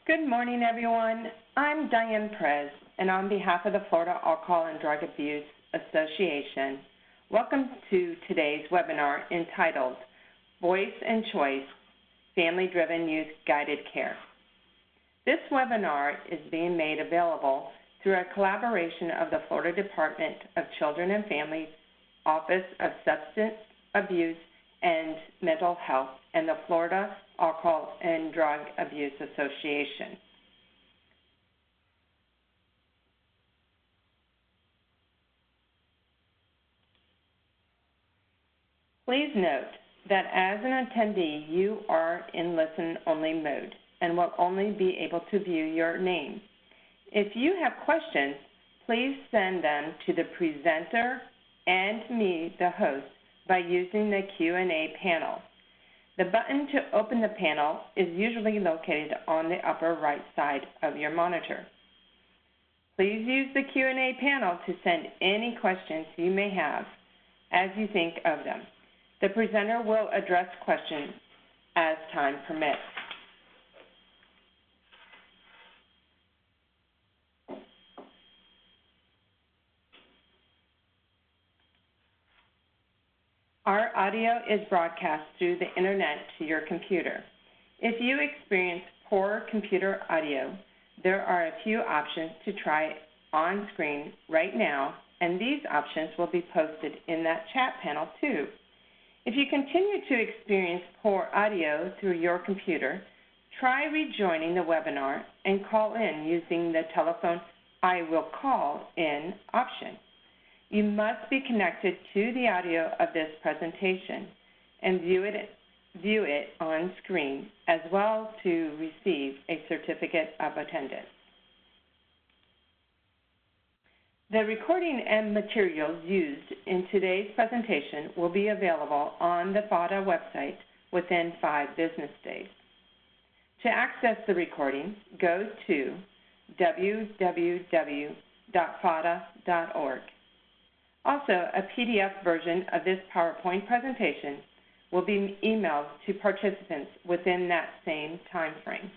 Good morning, everyone. I'm Diane Perez, and on behalf of the Florida Alcohol and Drug Abuse Association, welcome to today's webinar entitled Voice and Choice, Family-Driven Youth Guided Care. This webinar is being made available through a collaboration of the Florida Department of Children and Families, Office of Substance Abuse and Mental Health, and the Florida Alcohol and Drug Abuse Association. Please note that as an attendee, you are in listen-only mode and will only be able to view your name. If you have questions, please send them to the presenter and me, the host, by using the Q&A panel. The button to open the panel is usually located on the upper right side of your monitor. Please use the Q&A panel to send any questions you may have as you think of them. The presenter will address questions as time permits. Our audio is broadcast through the internet to your computer. If you experience poor computer audio, there are a few options to try on screen right now, and these options will be posted in that chat panel too. If you continue to experience poor audio through your computer, try rejoining the webinar and call in using the telephone I will call in option. You must be connected to the audio of this presentation and view it on screen, as well to receive a certificate of attendance. The recording and materials used in today's presentation will be available on the FADA website within 5 business days. To access the recording, go to www.fada.org. Also, a PDF version of this PowerPoint presentation will be emailed to participants within that same time frame.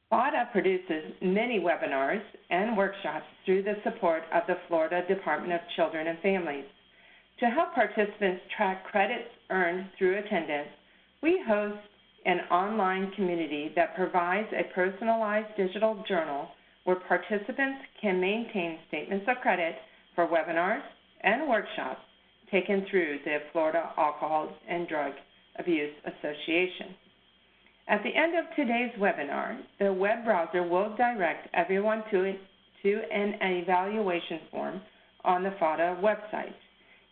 FADA produces many webinars and workshops through the support of the Florida Department of Children and Families. To help participants track credits earned through attendance, we host an online community that provides a personalized digital journal where participants can maintain statements of credit for webinars and workshops taken through the Florida Alcohol and Drug Abuse Association. At the end of today's webinar, the web browser will direct everyone to an evaluation form on the FADA website.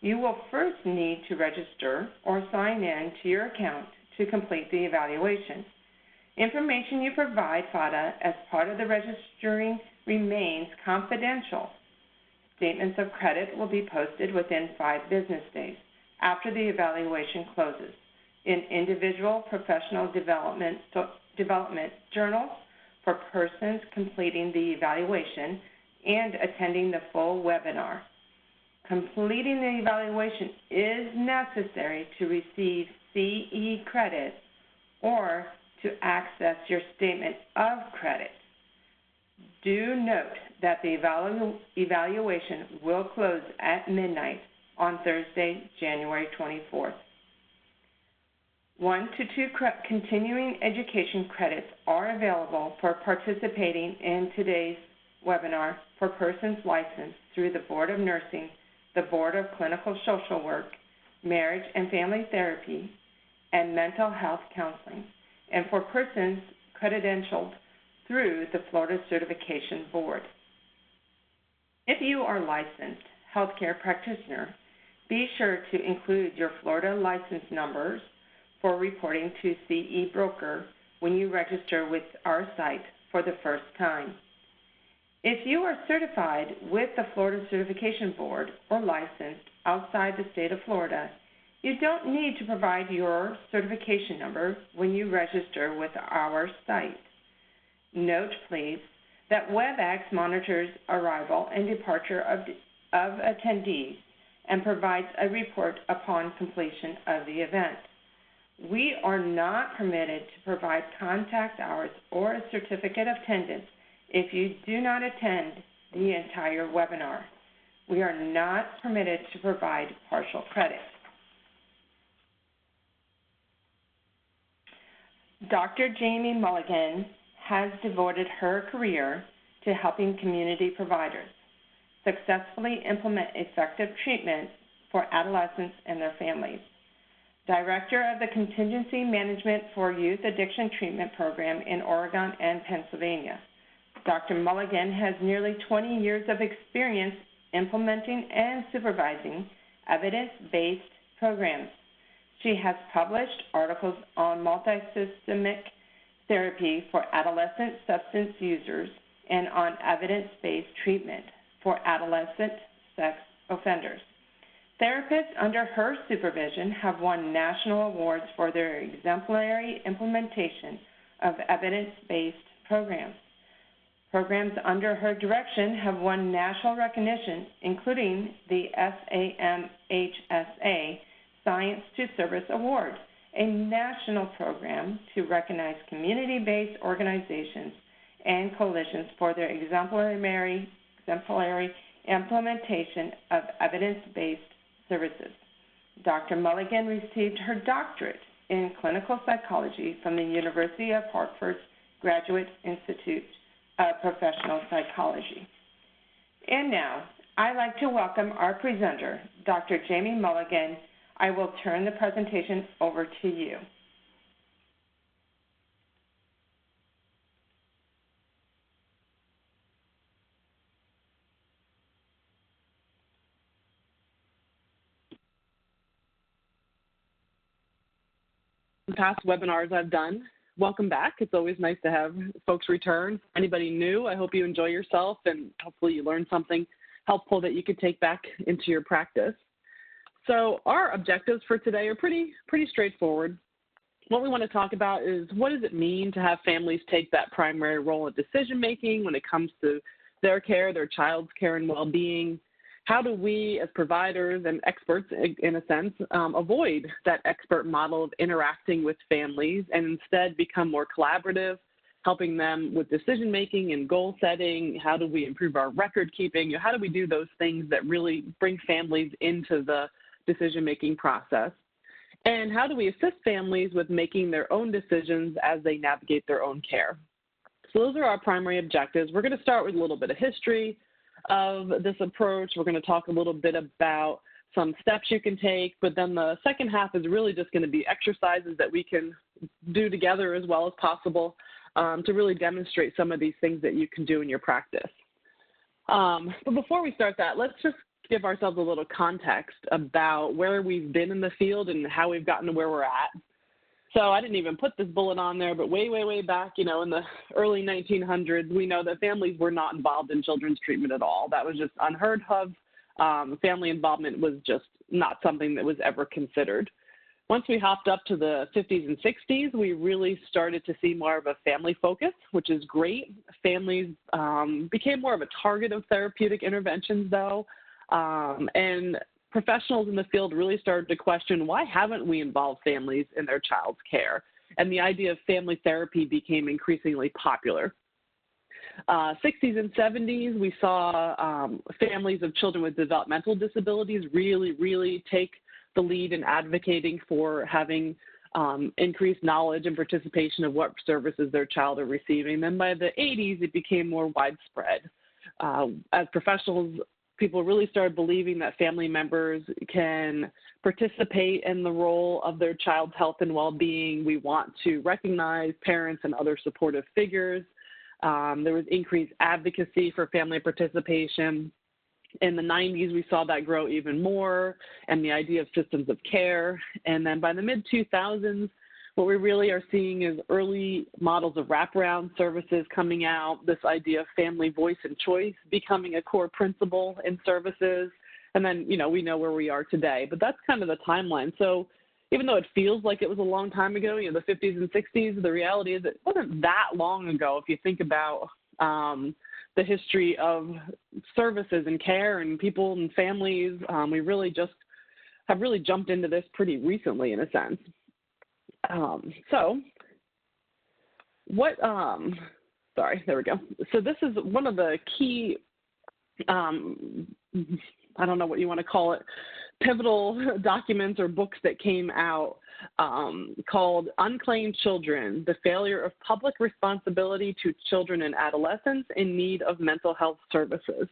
You will first need to register or sign in to your account to complete the evaluation. Information you provide FADA as part of the registering remains confidential. Statements of credit will be posted within 5 business days after the evaluation closes in individual professional development journals for persons completing the evaluation and attending the full webinar. Completing the evaluation is necessary to receive CE credit or to access your statement of credit. Do note that the evaluation will close at midnight on Thursday, January 24th. 1 to 2 continuing education credits are available for participating in today's webinar for persons licensed through the Board of Nursing, the Board of Clinical Social Work, Marriage and Family Therapy, and Mental Health Counseling, and for persons credentialed through the Florida Certification Board. If you are a licensed healthcare practitioner, be sure to include your Florida license numbers for reporting to CE Broker when you register with our site for the first time. If you are certified with the Florida Certification Board or licensed outside the state of Florida, you don't need to provide your certification number when you register with our site. Note, please, that WebEx monitors arrival and departure of attendees and provides a report upon completion of the event. We are not permitted to provide contact hours or a certificate of attendance if you do not attend the entire webinar. We are not permitted to provide partial credit. Dr. Jamie Mulligan has devoted her career to helping community providers successfully implement effective treatment for adolescents and their families. Director of the Contingency Management for Youth Addiction Treatment Program in Oregon and Pennsylvania. Dr. Mulligan has nearly 20 years of experience implementing and supervising evidence-based programs. She has published articles on multisystemic therapy for adolescent substance users and on evidence-based treatment for adolescent sex offenders. Therapists under her supervision have won national awards for their exemplary implementation of evidence-based programs. Programs under her direction have won national recognition, including the SAMHSA Science to Service Award, a national program to recognize community-based organizations and coalitions for their exemplary implementation of evidence-based services. Dr. Mulligan received her doctorate in clinical psychology from the University of Hartford's Graduate Institute of Professional Psychology. And now, I'd like to welcome our presenter, Dr. Jamie Mulligan. I will turn the presentation over to you. Past webinars I've done. Welcome back. It's always nice to have folks return. Anybody new, I hope you enjoy yourself and hopefully you learn something helpful that you could take back into your practice. So our objectives for today are pretty straightforward. What we want to talk about is what does it mean to have families take that primary role in decision making when it comes to their care, their child's care and well-being. How do we as providers and experts, in a sense, avoid that expert model of interacting with families and instead become more collaborative, helping them with decision making and goal setting? How do we improve our record keeping? How do we do those things that really bring families into the decision making process? And how do we assist families with making their own decisions as they navigate their own care? So those are our primary objectives. We're going to start with a little bit of history of this approach. We're going to talk a little bit about some steps you can take, but then the second half is really just going to be exercises that we can do together as well as possible to really demonstrate some of these things that you can do in your practice. But before we start that, let's just give ourselves a little context about where we've been in the field and how we've gotten to where we're at. So I didn't even put this bullet on there, but way back, in the early 1900s, we know that families were not involved in children's treatment at all. That was just unheard of. Family involvement was just not something that was ever considered. Once we hopped up to the 50s and 60s, we really started to see more of a family focus, which is great. Families became more of a target of therapeutic interventions, though, and professionals in the field really started to question, why haven't we involved families in their child's care? And the idea of family therapy became increasingly popular. 60s and 70s, we saw families of children with developmental disabilities really take the lead in advocating for having increased knowledge and participation of what services their child are receiving. Then by the 80s, it became more widespread. As professionals, people really started believing that family members can participate in the role of their child's health and well-being. We want to recognize parents and other supportive figures. There was increased advocacy for family participation. In the 90s, we saw that grow even more, and the idea of systems of care. And then by the mid-2000s, what we really are seeing is early models of wraparound services coming out, this idea of family voice and choice becoming a core principle in services. And then, we know where we are today. But that's kind of the timeline. So even though it feels like it was a long time ago, the 50s and 60s, the reality is it wasn't that long ago if you think about the history of services and care and people and families. We really just have really jumped into this pretty recently in a sense. So what, sorry, there we go. So this is one of the key, I don't know what you want to call it, pivotal documents or books that came out called Unclaimed Children, The Failure of Public Responsibility to Children and Adolescents in Need of Mental Health Services.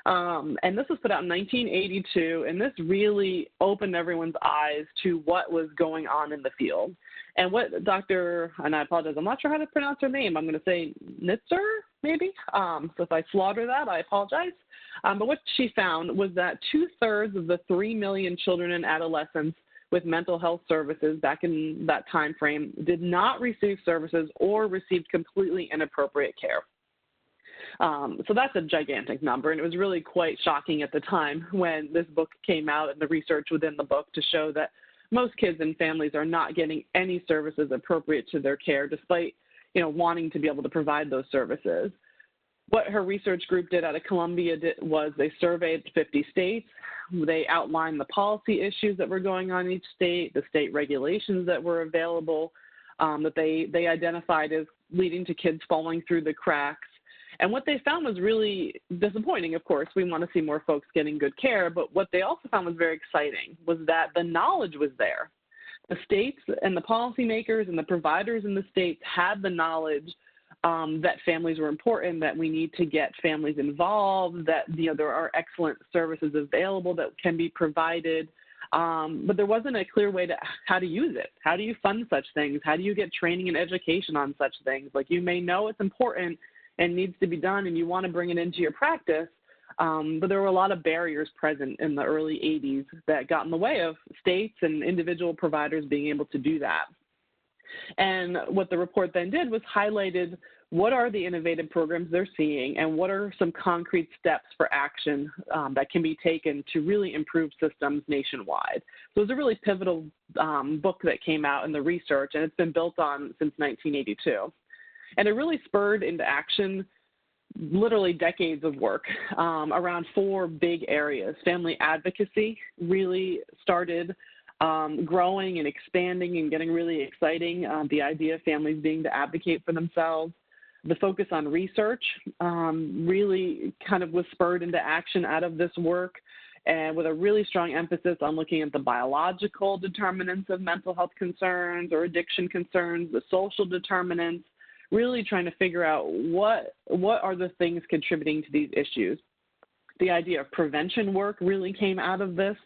And this was put out in 1982, and this really opened everyone's eyes to what was going on in the field. And what Dr., and I apologize, I'm not sure how to pronounce her name. I'm going to say Nitzer, maybe. So if I slaughter that, I apologize. But what she found was that 2/3 of the 3 million children and adolescents with mental health services back in that time frame did not receive services or received completely inappropriate care. So that's a gigantic number, and it was really quite shocking at the time when this book came out and the research within the book to show that most kids and families are not getting any services appropriate to their care, despite, wanting to be able to provide those services. What her research group did out of Columbia was they surveyed 50 states. They outlined the policy issues that were going on in each state, the state regulations that were available, that they identified as leading to kids falling through the cracks. And what they found was really disappointing, of course. We want to see more folks getting good care, but what they also found was very exciting was that the knowledge was there. The states and the policymakers and the providers in the states had the knowledge that families were important, that we need to get families involved, that there are excellent services available that can be provided, but there wasn't a clear way to how to use it. How do you fund such things? How do you get training and education on such things? Like, you may know it's important and needs to be done and you want to bring it into your practice, but there were a lot of barriers present in the early 80s that got in the way of states and individual providers being able to do that. And what the report then did was highlighted what are the innovative programs they're seeing and what are some concrete steps for action that can be taken to really improve systems nationwide. So it was a really pivotal book that came out in the research, and it's been built on since 1982. And it really spurred into action literally decades of work around 4 big areas. Family advocacy really started growing and expanding and getting really exciting, the idea of families being to advocate for themselves. The focus on research really kind of was spurred into action out of this work, and with a really strong emphasis on looking at the biological determinants of mental health concerns or addiction concerns, the social determinants, really trying to figure out what are the things contributing to these issues. The idea of prevention work really came out of this,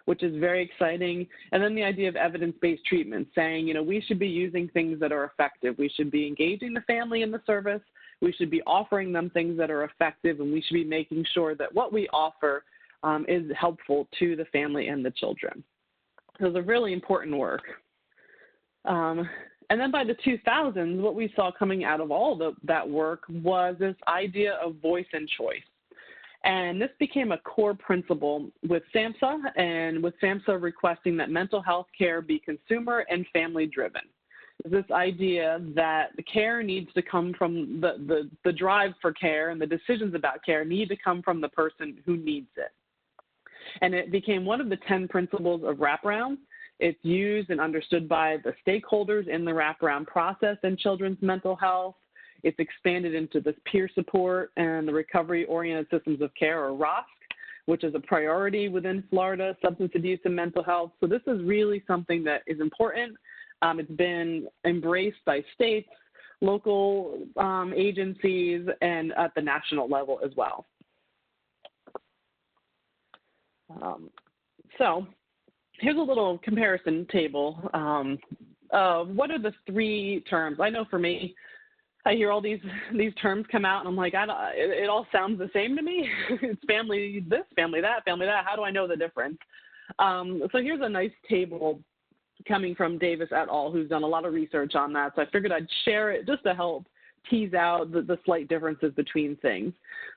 which is very exciting. And then the idea of evidence-based treatment, saying, we should be using things that are effective. We should be engaging the family in the service. We should be offering them things that are effective, and we should be making sure that what we offer is helpful to the family and the children. So it's a really important work. And then by the 2000s, what we saw coming out of all that work was this idea of voice and choice. And this became a core principle with SAMHSA, and with SAMHSA requesting that mental health care be consumer and family driven. This idea that the care needs to come from the drive for care, and the decisions about care need to come from the person who needs it. And it became one of the 10 principles of wraparound. It's used and understood by the stakeholders in the wraparound process in children's mental health. It's expanded into this peer support and the recovery-oriented systems of care, or ROSC, which is a priority within Florida, substance abuse and mental health. So this is really something that is important. It's been embraced by states, local agencies, and at the national level as well. So here's a little comparison table of what are the 3 terms. I know for me, I hear all these terms come out, and I'm like, it all sounds the same to me. It's family this, family that. How do I know the difference? So here's a nice table coming from Davis et al., who's done a lot of research on that. So I figured I'd share it just to help tease out the slight differences between things.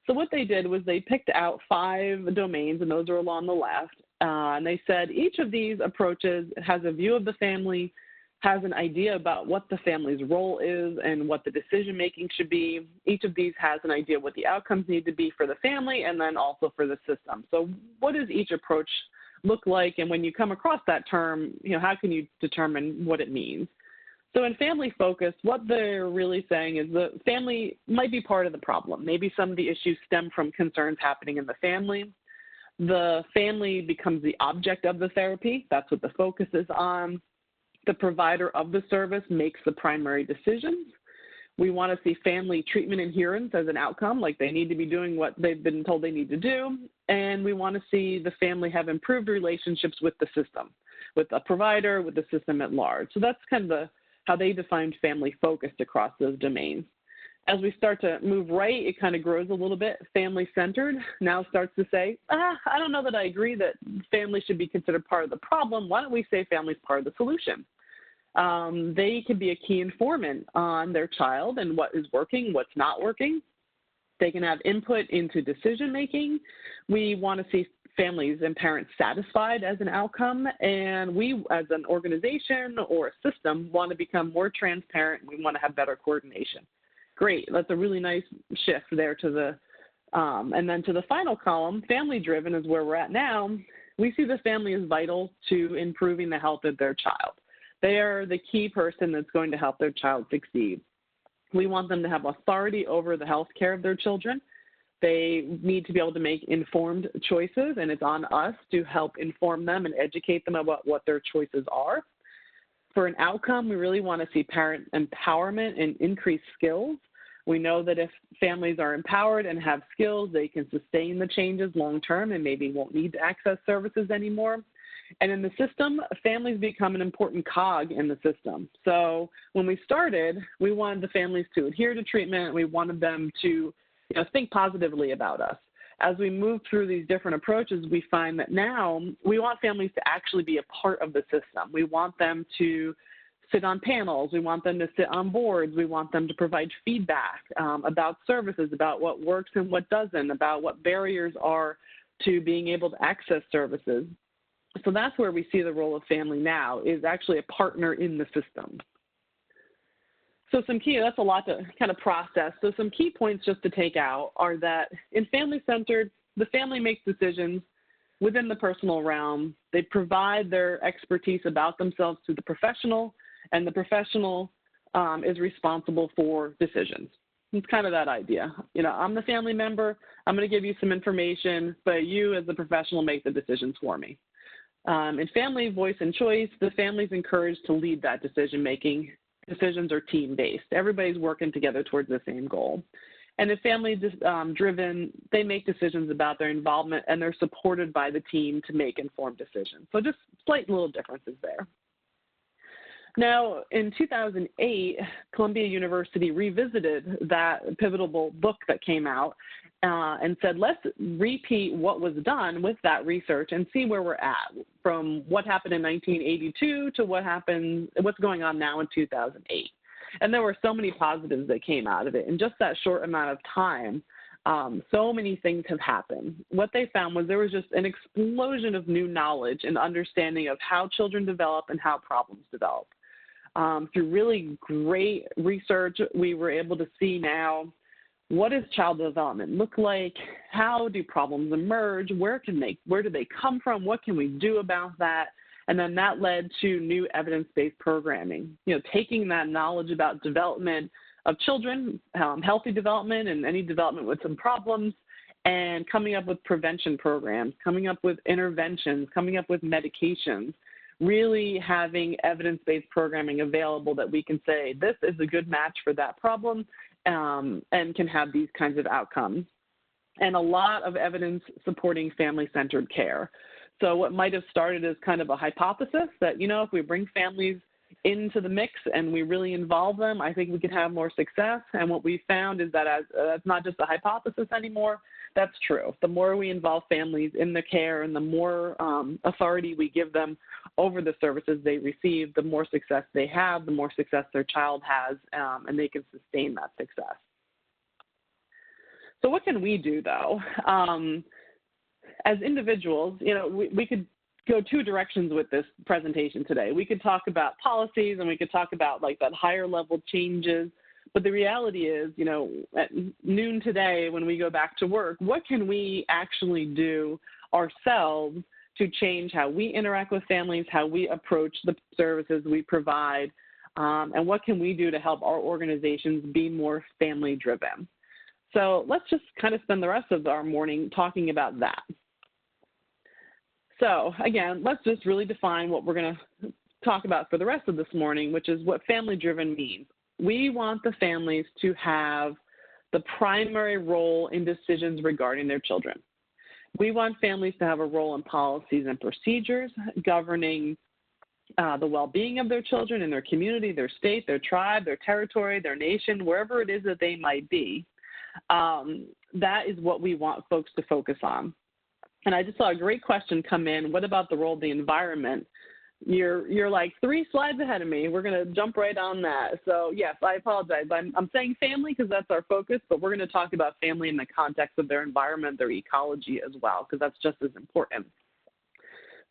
So what they did was they picked out 5 domains, and those are along the left. And they said each of these approaches has a view of the family, has an idea about what the family's role is and what the decision-making should be. Each of these has an idea what the outcomes need to be for the family and then also for the system. So what does each approach look like? And when you come across that term, how can you determine what it means? So in family focus, what they're really saying is the family might be part of the problem. Maybe some of the issues stem from concerns happening in the family. The family becomes the object of the therapy. That's what the focus is on. The provider of the service makes the primary decisions. We want to see family treatment adherence as an outcome, like they need to be doing what they've been told they need to do. And we want to see the family have improved relationships with the system, with a provider, with the system at large. So that's kind of how they defined family focused across those domains. As we start to move right, it kind of grows a little bit. Family-centered now starts to say, I don't know that I agree that family should be considered part of the problem. Why don't we say family is part of the solution? They can be a key informant on their child and what is working, what's not working. They can have input into decision-making. We want to see families and parents satisfied as an outcome, and we as an organization or a system want to become more transparent. We want to have better coordination. Great, that's a really nice shift there to the, and then to the final column, family-driven is where we're at now. We see the family as vital to improving the health of their child. They are the key person that's going to help their child succeed. We want them to have authority over the health care of their children. They need to be able to make informed choices, and it's on us to help inform them and educate them about what their choices are. For an outcome, we really want to see parent empowerment and increased skills. We know that if families are empowered and have skills, they can sustain the changes long term and maybe won't need to access services anymore. And in the system, families become an important cog in the system. So when we started, we wanted the families to adhere to treatment. We wanted them to think positively about us. As we move through these different approaches, we find that now we want families to actually be a part of the system. We want them to sit on panels. We want them to sit on boards. We want them to provide feedback about services, about what works and what doesn't, about what barriers are to being able to access services. So that's where we see the role of family now, is actually a partner in the system. So that's a lot to kind of process. So some key points just to take out are that in family-centered, the family makes decisions within the personal realm. They provide their expertise about themselves to the professional, and the professional is responsible for decisions. It's kind of that idea. I'm the family member. I'm going to give you some information, but you as the professional make the decisions for me. In family voice and choice, the family is encouraged to lead that decision-making. Decisions are team-based. Everybody's working together towards the same goal. And if family-driven, they make decisions about their involvement, and they're supported by the team to make informed decisions. So just slight little differences there. Now, in 2008, Columbia University revisited that pivotal book that came out and said, let's repeat what was done with that research and see where we're at, from what happened in 1982 to what's going on now in 2008. And there were so many positives that came out of it. In just that short amount of time, so many things have happened. What they found was there was just an explosion of new knowledge and understanding of how children develop and how problems develop. Through really great research, we were able to see now, what does child development look like? How do problems emerge? Where do they come from? What can we do about that? And then that led to new evidence-based programming. Taking that knowledge about development of children, healthy development and any development with some problems, and coming up with prevention programs, coming up with interventions, coming up with medications, really having evidence-based programming available that we can say, this is a good match for that problem, and can have these kinds of outcomes. And a lot of evidence supporting family-centered care. So what might have started as kind of a hypothesis that, if we bring families into the mix and we really involve them, I think we can have more success. And what we found is that that's not just a hypothesis anymore, that's true. The more we involve families in the care and the more authority we give them over the services they receive, the more success they have, the more success their child has, and they can sustain that success. So what can we do, though? As individuals, we could go two directions with this presentation today. We could talk about policies and we could talk about that higher level changes. But the reality is, at noon today when we go back to work, what can we actually do ourselves to change how we interact with families, how we approach the services we provide, and what can we do to help our organizations be more family-driven? So let's just kind of spend the rest of our morning talking about that. So again, let's just really define what we're going to talk about for the rest of this morning, which is what family-driven means. We want the families to have the primary role in decisions regarding their children. We want families to have a role in policies and procedures governing the well-being of their children in their community, their state, their tribe, their territory, their nation, wherever it is that they might be. That is what we want folks to focus on. And I just saw a great question come in. What about the role of the environment? You're like 3 slides ahead of me. We're going to jump right on that. So yes, I apologize. I'm saying family because that's our focus, but we're going to talk about family in the context of their environment, their ecology as well, because that's just as important.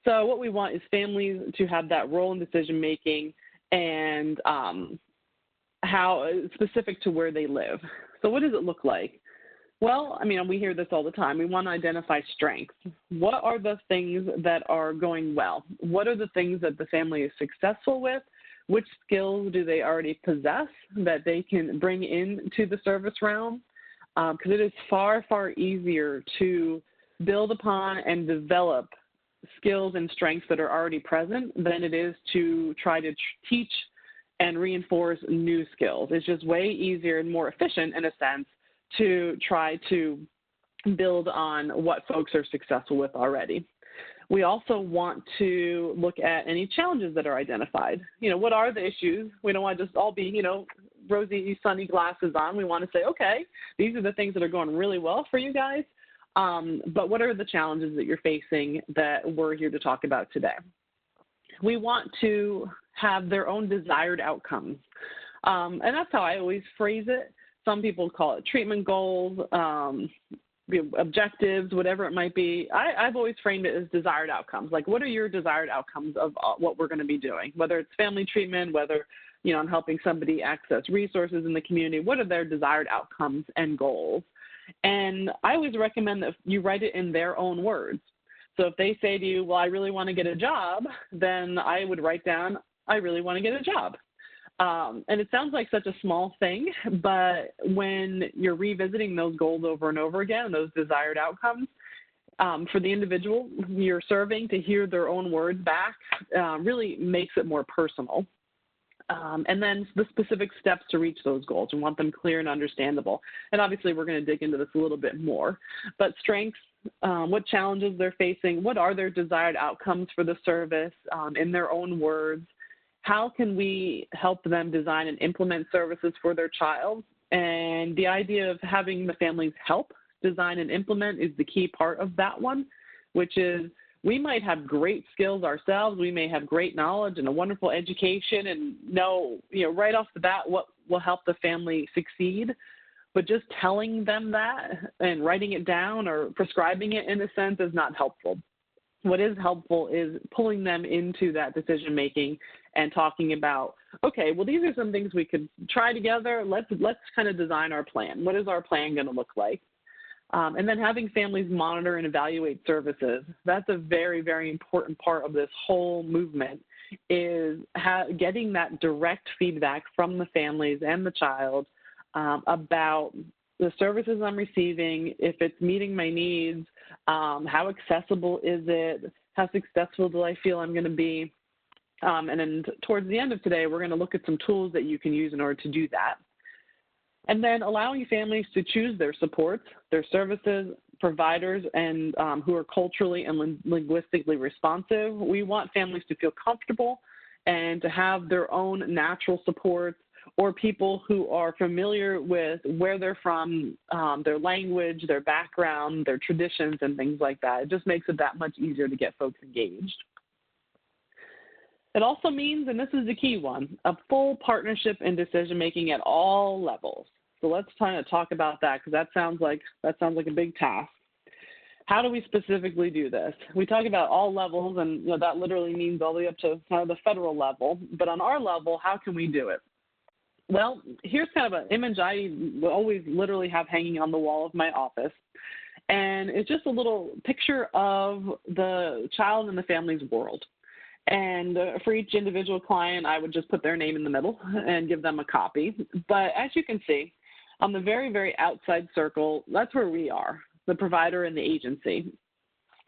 So what we want is families to have that role in decision making and how specific to where they live. So what does it look like? Well, I mean, we hear this all the time. We want to identify strengths. What are the things that are going well? What are the things that the family is successful with? Which skills do they already possess that they can bring into the service realm? Because it is far, far easier to build upon and develop skills and strengths that are already present than it is to try to teach and reinforce new skills. It's just way easier and more efficient in a sense to try to build on what folks are successful with already. We also want to look at any challenges that are identified. You know, what are the issues? We don't want to just all be, you know, rosy, sunny glasses on. We want to say, okay, these are the things that are going really well for you guys, but what are the challenges that you're facing that we're here to talk about today? We want to have their own desired outcomes, and that's how I always phrase it. Some people call it treatment goals, objectives, whatever it might be. I've always framed it as desired outcomes. Like, what are your desired outcomes of what we're going to be doing? Whether it's family treatment, whether, you know, I'm helping somebody access resources in the community, what are their desired outcomes and goals? And I always recommend that you write it in their own words. So if they say to you, well, I really want to get a job, then I would write down, I really want to get a job. And it sounds like such a small thing, but when you're revisiting those goals over and over again, those desired outcomes, for the individual you're serving to hear their own words back really makes it more personal. And then the specific steps to reach those goals. We want them clear and understandable. And obviously we're going to dig into this a little bit more. But strengths, what challenges they're facing, what are their desired outcomes for the service in their own words. How can we help them design and implement services for their child? And the idea of having the families help design and implement is the key part of that one, which is we might have great skills ourselves. We may have great knowledge and a wonderful education and know, you know, right off the bat what will help the family succeed. But just telling them that and writing it down or prescribing it in a sense is not helpful. What is helpful is pulling them into that decision making and talking about, okay, well, these are some things we could try together. Let's kind of design our plan. What is our plan going to look like? And then having families monitor and evaluate services. That's a very, very important part of this whole movement is getting that direct feedback from the families and the child about the services I'm receiving, if it's meeting my needs, how accessible is it, how successful do I feel I'm going to be. And then towards the end of today, we're going to look at some tools that you can use in order to do that. And then allowing families to choose their supports, their services, providers, and who are culturally and linguistically responsive. We want families to feel comfortable and to have their own natural supports or people who are familiar with where they're from, their language, their background, their traditions, and things like that. It just makes it that much easier to get folks engaged. It also means, and this is the key one, a full partnership in decision-making at all levels. So let's kind of talk about that because that sounds like a big task. How do we specifically do this? We talk about all levels, and you know, that literally means all the way up to kind of the federal level. But on our level, how can we do it? Well, here's kind of an image I will always literally have hanging on the wall of my office. And it's just a little picture of the child and the family's world. And for each individual client, I would just put their name in the middle and give them a copy. But as you can see, on the very, very outside circle, that's where we are, the provider and the agency.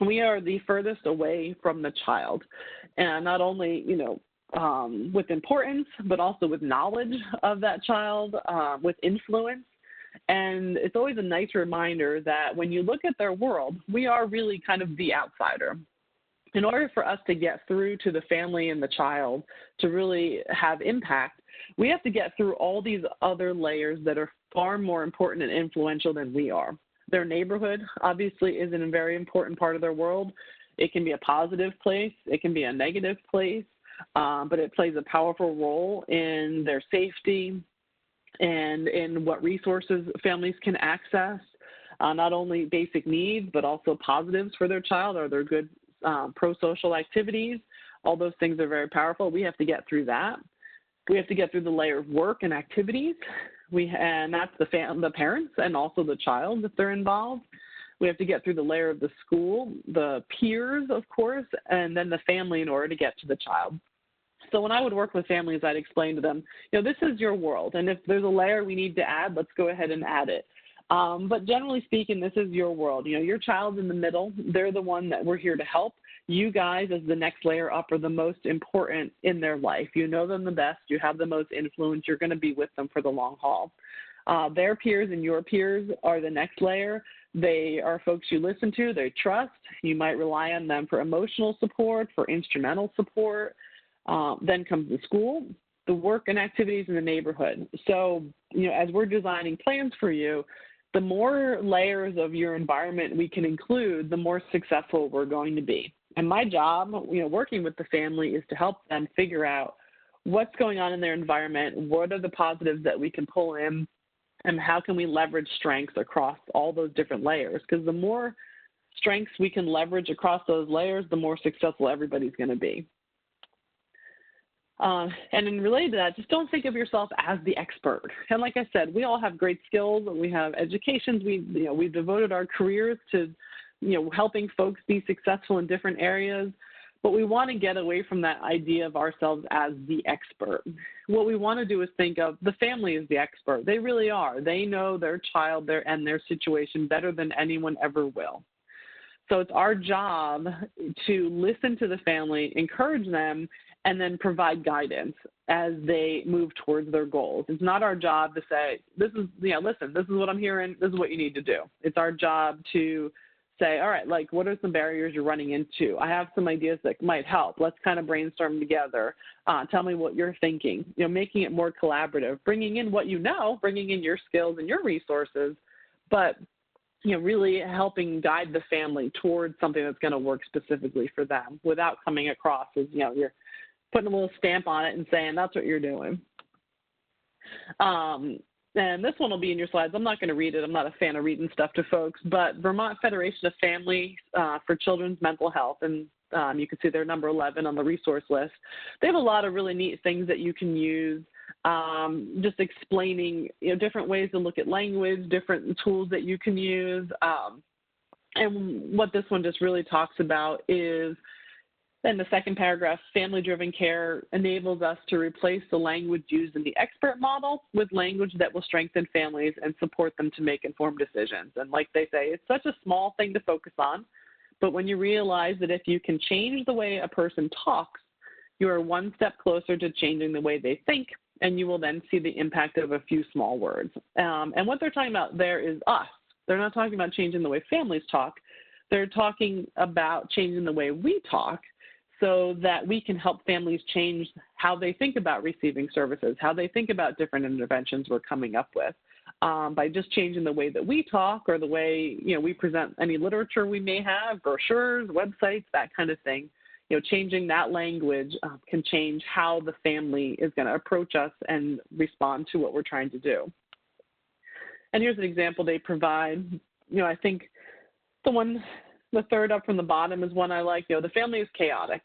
We are the furthest away from the child, and not only, with importance, but also with knowledge of that child, with influence. And it's always a nice reminder that when you look at their world, we are really kind of the outsider. In order for us to get through to the family and the child to really have impact, we have to get through all these other layers that are far more important and influential than we are. Their neighborhood obviously is a very important part of their world. It can be a positive place. It can be a negative place, but it plays a powerful role in their safety and in what resources families can access, not only basic needs, but also positives for their child. Are there good pro-social activities? All those things are very powerful. We have to get through that. We have to get through the layer of work and activities. And that's the parents and also the child if they're involved. We have to get through the layer of the school, the peers, of course, and then the family in order to get to the child. So when I would work with families, I'd explain to them, this is your world, and if there's a layer we need to add, let's go ahead and add it. But generally speaking, this is your world. Your child's in the middle. They're the one that we're here to help. You guys, as the next layer up, are the most important in their life. You know them the best. You have the most influence. You're going to be with them for the long haul. Their peers and your peers are the next layer. They are folks you listen to, they trust. You might rely on them for emotional support, for instrumental support. Then comes the school, the work and activities in the neighborhood. So, as we're designing plans for you, the more layers of your environment we can include, the more successful we're going to be. And my job, working with the family, is to help them figure out what's going on in their environment, what are the positives that we can pull in, and how can we leverage strengths across all those different layers? Because the more strengths we can leverage across those layers, the more successful everybody's going to be. And in related to that, just don't think of yourself as the expert. And like I said, we all have great skills. We have educations. We've devoted our careers to, helping folks be successful in different areas. But we want to get away from that idea of ourselves as the expert. What we want to do is think of the family as the expert. They really are. They know their child and their situation better than anyone ever will. So it's our job to listen to the family, encourage them, and then provide guidance as they move towards their goals. It's not our job to say, listen, this is what I'm hearing, this is what you need to do. It's our job to say, all right, what are some barriers you're running into? I have some ideas that might help. Let's kind of brainstorm together. Tell me what you're thinking. Making it more collaborative, bringing in what bringing in your skills and your resources, but really helping guide the family towards something that's going to work specifically for them without coming across as, you're putting a little stamp on it and saying that's what you're doing. And this one will be in your slides. I'm not going to read it. I'm not a fan of reading stuff to folks, but Vermont Federation of Families for Children's Mental Health, and you can see they're number 11 on the resource list. They have a lot of really neat things that you can use, just explaining different ways to look at language, different tools that you can use. And what this one just really talks about is, in the second paragraph, family-driven care enables us to replace the language used in the expert model with language that will strengthen families and support them to make informed decisions. And like they say, it's such a small thing to focus on, but when you realize that if you can change the way a person talks, you are one step closer to changing the way they think, and you will then see the impact of a few small words. And what they're talking about there is us. They're not talking about changing the way families talk. They're talking about changing the way we talk, so that we can help families change how they think about receiving services, how they think about different interventions we're coming up with, by just changing the way that we talk or the way we present any literature we may have, brochures, websites, that kind of thing. Changing that language can change how the family is going to approach us and respond to what we're trying to do. And here's an example they provide. I think the third up from the bottom is one I like. The family is chaotic.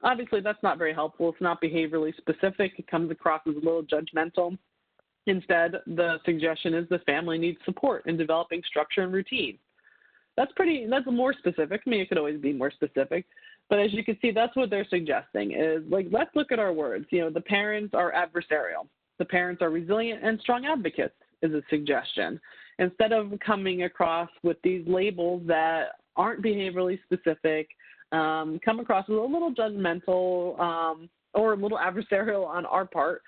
Obviously, that's not very helpful. It's not behaviorally specific. It comes across as a little judgmental. Instead, the suggestion is the family needs support in developing structure and routine. That's more specific. I mean, it could always be more specific. But as you can see, that's what they're suggesting is, like, let's look at our words. You know, the parents are adversarial. The parents are resilient and strong advocates is a suggestion. Instead of coming across with these labels that aren't behaviorally specific, come across as a little judgmental or a little adversarial on our part,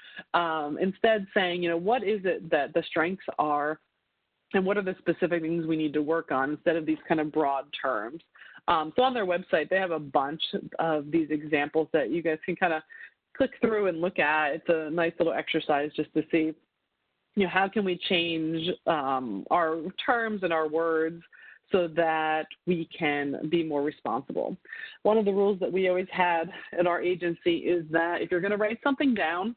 instead saying, you know, what is it that the strengths are and what are the specific things we need to work on instead of these kind of broad terms. So on their website, they have a bunch of these examples that you guys can kind of click through and look at. It's a nice little exercise just to see, you know, how can we change our terms and our words so that we can be more responsible. One of the rules that we always had at our agency is that if you're going to write something down,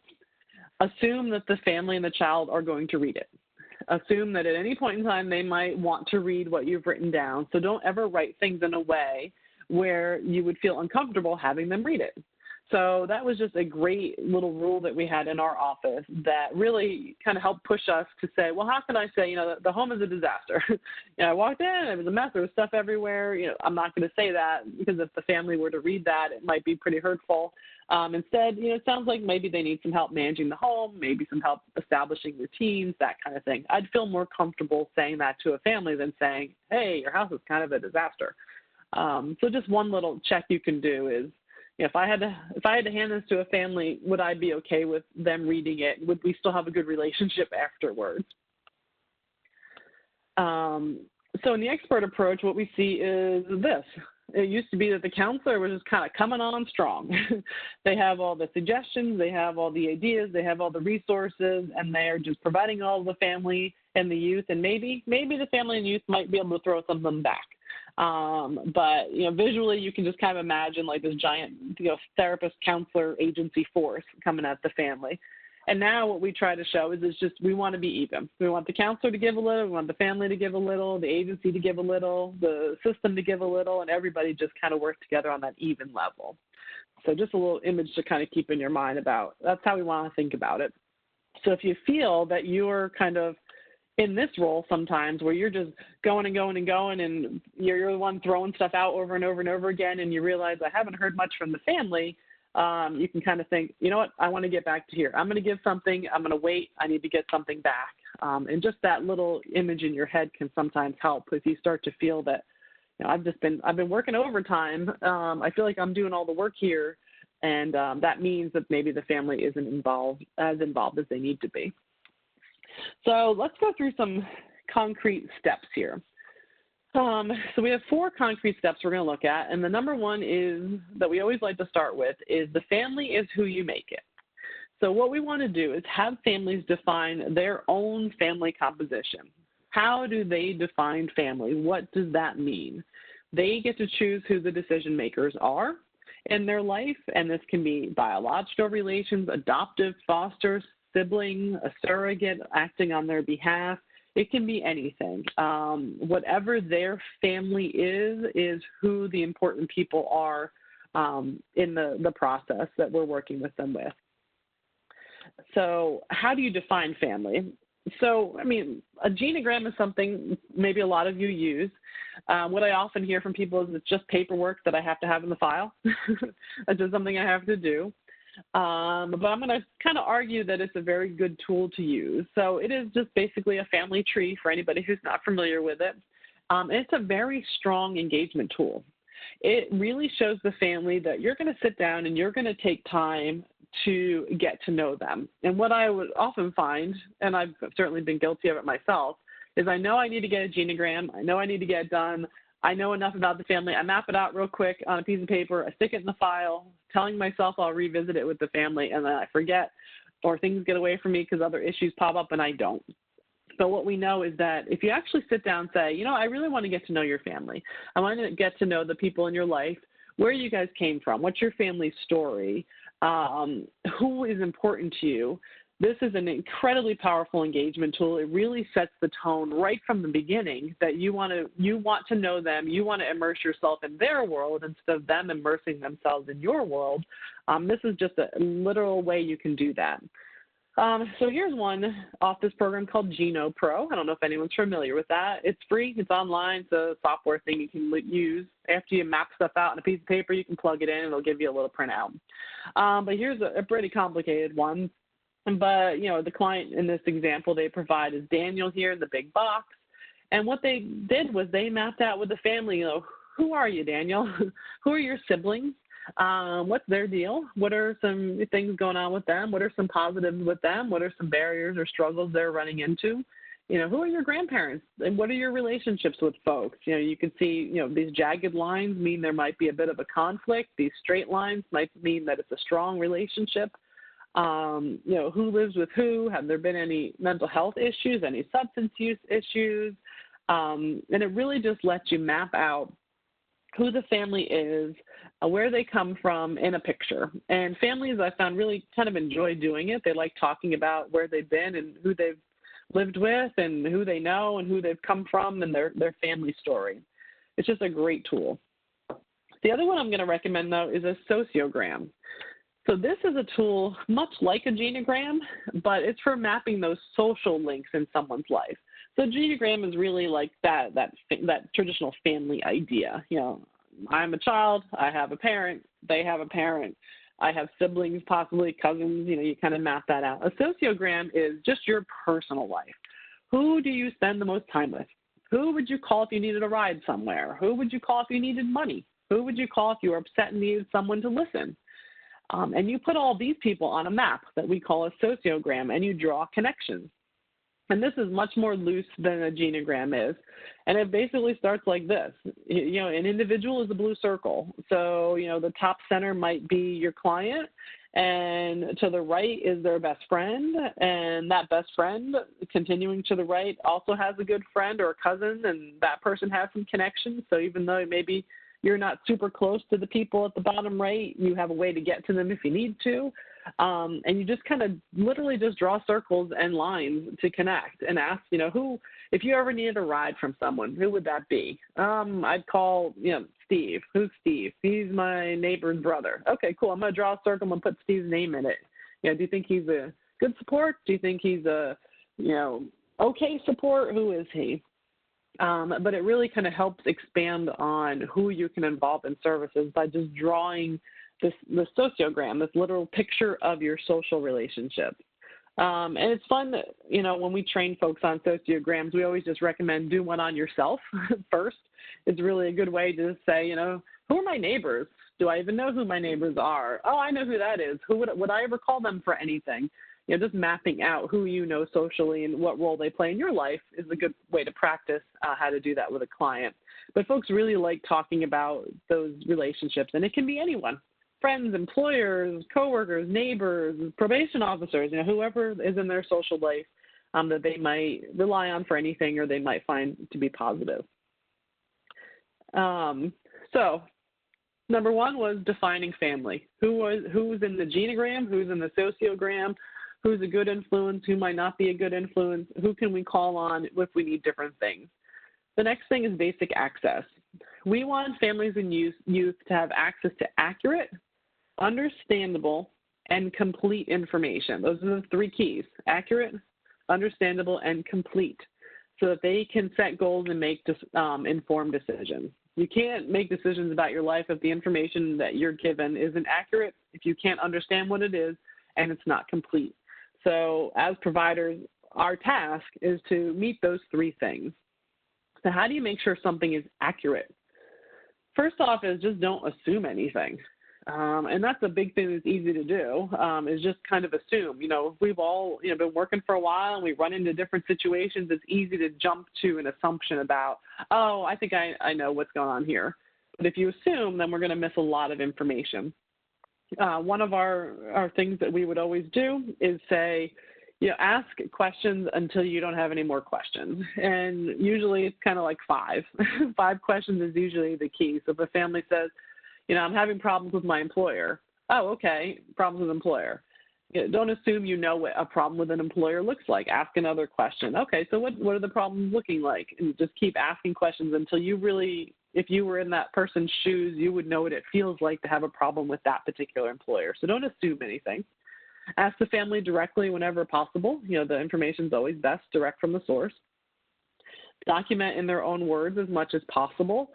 assume that the family and the child are going to read it. Assume that at any point in time they might want to read what you've written down. So don't ever write things in a way where you would feel uncomfortable having them read it. So that was just a great little rule that we had in our office that really kind of helped push us to say, well, how can I say, you know, the home is a disaster? You know, I walked in, it was a mess, there was stuff everywhere. You know, I'm not going to say that because if the family were to read that, it might be pretty hurtful. Instead, you know, it sounds like maybe they need some help managing the home, maybe some help establishing routines, that kind of thing. I'd feel more comfortable saying that to a family than saying, hey, your house is kind of a disaster. So just one little check you can do is, you know, if I had to hand this to a family, would I be okay with them reading it? Would we still have a good relationship afterwards? So in the expert approach, what we see is this. It used to be that the counselor was just kind of coming on strong. They have all the suggestions, they have all the ideas, they have all the resources, and they're just providing all the family and the youth, and maybe the family and youth might be able to throw some of them back. But, you know, visually you can just kind of imagine like this giant, you know, therapist, counselor, agency force coming at the family. And now what we try to show is it's just we want to be even. We want the counselor to give a little, we want the family to give a little, the agency to give a little, the system to give a little, and everybody just kind of work together on that even level. So just a little image to kind of keep in your mind about that's how we want to think about it. So if you feel that you're kind of in this role sometimes where you're just going and going and going and you're the one throwing stuff out over and over and over again and you realize I haven't heard much from the family, you can kind of think, you know what, I want to get back to here. I'm going to give something. I'm going to wait. I need to get something back. And just that little image in your head can sometimes help if you start to feel that, you know, I've been working overtime. I feel like I'm doing all the work here. And that means that maybe the family isn't involved as they need to be. So let's go through some concrete steps here. So we have 4 concrete steps we're going to look at, and the number one is that we always like to start with is the family is who you make it. So what we want to do is have families define their own family composition. How do they define family? What does that mean? They get to choose who the decision makers are in their life, and this can be biological relations, adoptive, foster, sibling, a surrogate acting on their behalf. It can be anything. Whatever their family is who the important people are in the process that we're working with them with. So how do you define family? So, I mean, a genogram is something maybe a lot of you use. What I often hear from people is it's just paperwork that I have to have in the file. It's just something I have to do. But I'm going to kind of argue that it's a very good tool to use. So it is just basically a family tree for anybody who's not familiar with it. It's a very strong engagement tool. It really shows the family that you're going to sit down and you're going to take time to get to know them. And what I would often find, and I've certainly been guilty of it myself, is I know I need to get a genogram. I know I need to get it done. I know enough about the family. I map it out real quick on a piece of paper. I stick it in the file, telling myself I'll revisit it with the family, and then I forget or things get away from me because other issues pop up and I don't. So what we know is that if you actually sit down and say, you know, I really want to get to know your family. I want to get to know the people in your life, where you guys came from, what's your family story, who is important to you. This is an incredibly powerful engagement tool. It really sets the tone right from the beginning that you want to know them. You want to immerse yourself in their world instead of them immersing themselves in your world. This is just a literal way you can do that. So here's one off this program called Geno Pro. I don't know if anyone's familiar with that. It's free. It's online. It's a software thing you can use. After you map stuff out on a piece of paper, you can plug it in, and it'll give you a little printout. But here's a pretty complicated one. But, the client in this example they provide is Daniel here in the big box. And what they did was they mapped out with the family, who are you, Daniel? Who are your siblings? What's their deal? What are some things going on with them? What are some positives with them? What are some barriers or struggles they're running into? Who are your grandparents? And what are your relationships with folks? You can see, these jagged lines mean there might be a bit of a conflict. These straight lines might mean that it's a strong relationship. Who lives with who? Have there been any mental health issues, any substance use issues? And it really just lets you map out who the family is, where they come from in a picture. And families, I found, really kind of enjoy doing it. They like talking about where they've been and who they've lived with and who they know and who they've come from and their family story. It's just a great tool. The other one I'm going to recommend, though, is a sociogram. So this is a tool much like a genogram, but it's for mapping those social links in someone's life. So genogram is really like that traditional family idea. I'm a child, I have a parent, they have a parent, I have siblings, possibly cousins, you kind of map that out. A sociogram is just your personal life. Who do you spend the most time with? Who would you call if you needed a ride somewhere? Who would you call if you needed money? Who would you call if you were upset and needed someone to listen? And you put all these people on a map that we call a sociogram, and you draw connections. And this is much more loose than a genogram is. And it basically starts like this. An individual is a blue circle. So, the top center might be your client, and to the right is their best friend. And that best friend, continuing to the right, also has a good friend or a cousin, and that person has some connections. So even though maybe you're not super close to the people at the bottom right, you have a way to get to them if you need to. And you just kind of literally just draw circles and lines to connect and ask, who, if you ever needed a ride from someone, who would that be? I'd call, Steve. Who's Steve? He's my neighbor's brother. Okay, cool. I'm going to draw a circle and put Steve's name in it. Do you think he's a good support? Do you think he's a, okay support? Who is he? But it really kind of helps expand on who you can involve in services by just drawing the sociogram, this literal picture of your social relationships. And it's fun that, when we train folks on sociograms, we always just recommend do one on yourself first. It's really a good way to just say, who are my neighbors? Do I even know who my neighbors are? Oh, I know who that is. Who would I ever call them for anything? Just mapping out who you know socially and what role they play in your life is a good way to practice how to do that with a client. But folks really like talking about those relationships, and it can be anyone. Friends, employers, coworkers, neighbors, probation officers, whoever is in their social life that they might rely on for anything or they might find to be positive. So number one was defining family. Who's in the genogram, who's in the sociogram, who's a good influence, who might not be a good influence, who can we call on if we need different things. The next thing is basic access. We want families and youth to have access to accurate, understandable, and complete information. Those are the three keys: accurate, understandable, and complete, so that they can set goals and make informed decisions. You can't make decisions about your life if the information that you're given isn't accurate, if you can't understand what it is, and it's not complete. So as providers, our task is to meet those three things. So how do you make sure something is accurate? First off is just don't assume anything. And that's a big thing that's easy to do, is just kind of assume. If we've all been working for a while and we run into different situations, it's easy to jump to an assumption about, oh, I think I know what's going on here. But if you assume, then we're going to miss a lot of information. One of our things that we would always do is say, ask questions until you don't have any more questions. And usually it's kind of like 5. 5 questions is usually the key. So if a family says, I'm having problems with my employer. Oh, okay, problems with employer. Don't assume you know what a problem with an employer looks like. Ask another question. Okay, so what are the problems looking like? And just keep asking questions until you really, if you were in that person's shoes, you would know what it feels like to have a problem with that particular employer. So don't assume anything. Ask the family directly whenever possible. The information is always best direct from the source. Document in their own words as much as possible.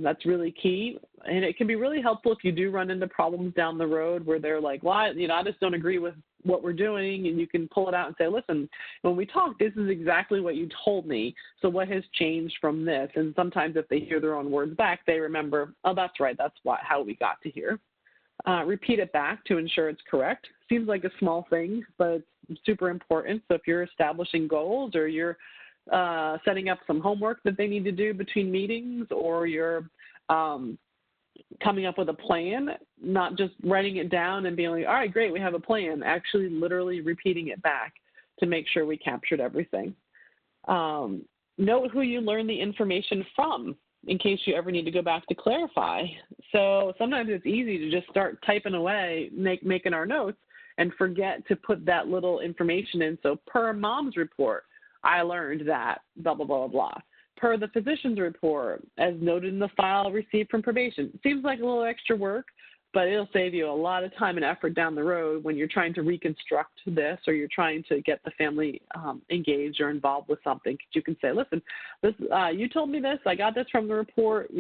That's really key. And it can be really helpful if you do run into problems down the road where they're like, well, I just don't agree with what we're doing. And you can pull it out and say, listen, when we talked, this is exactly what you told me. So what has changed from this? And sometimes if they hear their own words back, they remember, oh, that's right. That's how we got to here. Repeat it back to ensure it's correct. Seems like a small thing, but it's super important. So if you're establishing goals or you're setting up some homework that they need to do between meetings, or you're coming up with a plan, not just writing it down and being like, all right, great, we have a plan, actually literally repeating it back to make sure we captured everything. Note who you learn the information from in case you ever need to go back to clarify. So sometimes it's easy to just start typing away, making our notes, and forget to put that little information in. So per mom's report, I learned that, blah, blah, blah, blah. Per the physician's report, as noted in the file received from probation. Seems like a little extra work, but it'll save you a lot of time and effort down the road when you're trying to reconstruct this, or you're trying to get the family engaged or involved with something. You can say, listen, this, you told me this, I got this from the report,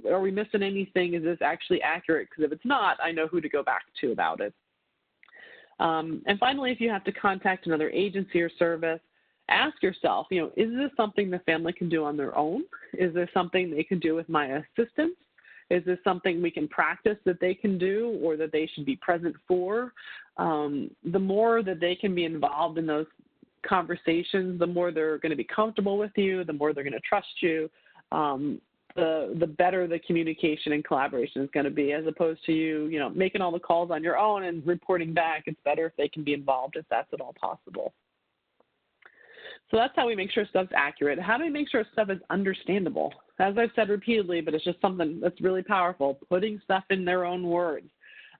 are we missing anything? Is this actually accurate? Because if it's not, I know who to go back to about it. And finally, if you have to contact another agency or service, ask yourself, is this something the family can do on their own? Is there something they can do with my assistance? Is this something we can practice that they can do or that they should be present for? The more that they can be involved in those conversations, the more they're going to be comfortable with you, the more they're going to trust you, the better the communication and collaboration is going to be, as opposed to you, making all the calls on your own and reporting back. It's better if they can be involved if that's at all possible. So that's how we make sure stuff's accurate. How do we make sure stuff is understandable? As I've said repeatedly, but it's just something that's really powerful, putting stuff in their own words.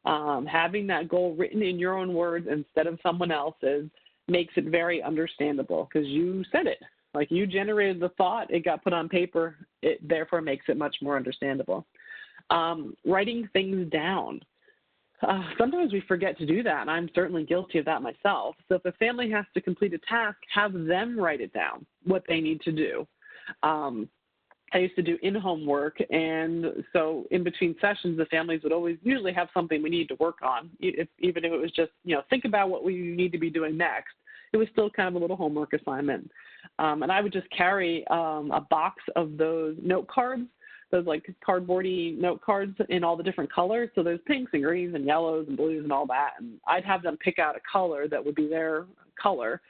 Having that goal written in your own words instead of someone else's makes it very understandable because you said it. Like you generated the thought, it got put on paper, it therefore makes it much more understandable. Writing things down. Sometimes we forget to do that, and I'm certainly guilty of that myself. So if a family has to complete a task, have them write it down, what they need to do. I used to do in-home work, and so in between sessions, the families would always usually have something we need to work on, even if it was just, think about what we need to be doing next. It was still kind of a little homework assignment. And I would just carry a box of those note cards, those like cardboardy note cards in all the different colors. So there's pinks and greens and yellows and blues and all that. And I'd have them pick out a color that would be their color.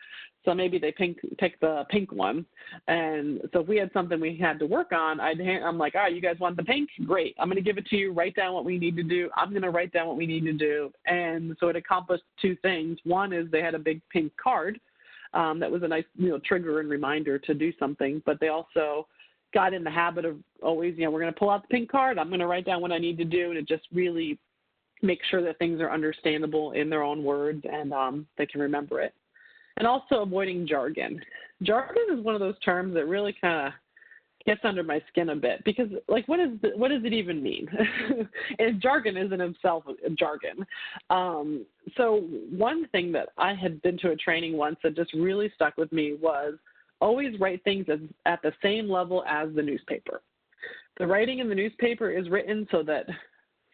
So maybe they pick the pink one. And so if we had something we had to work on, I'm like, all right, you guys want the pink? Great. I'm going to give it to you. Write down what we need to do. I'm going to write down what we need to do. And so it accomplished two things. One is they had a big pink card that was a nice, trigger and reminder to do something. But they also got in the habit of always, we're going to pull out the pink card. I'm going to write down what I need to do to just really make sure that things are understandable in their own words and they can remember it. And also avoiding jargon. Jargon is one of those terms that really kind of gets under my skin a bit because, like, what does it even mean? And jargon is in itself jargon. So one thing that I had been to a training once that just really stuck with me was always write things at the same level as the newspaper. The writing in the newspaper is written so that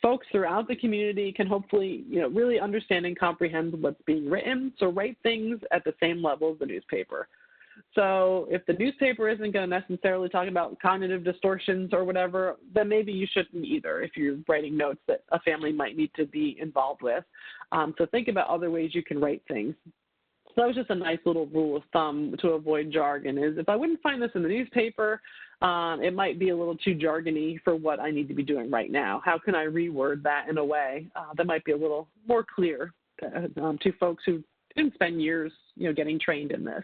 folks throughout the community can hopefully, really understand and comprehend what's being written. So write things at the same level as the newspaper. So if the newspaper isn't going to necessarily talk about cognitive distortions or whatever, then maybe you shouldn't either if you're writing notes that a family might need to be involved with. So think about other ways you can write things. So that was just a nice little rule of thumb to avoid jargon is if I wouldn't find this in the newspaper, it might be a little too jargony for what I need to be doing right now. How can I reword that in a way that might be a little more clear to folks who didn't spend years, getting trained in this?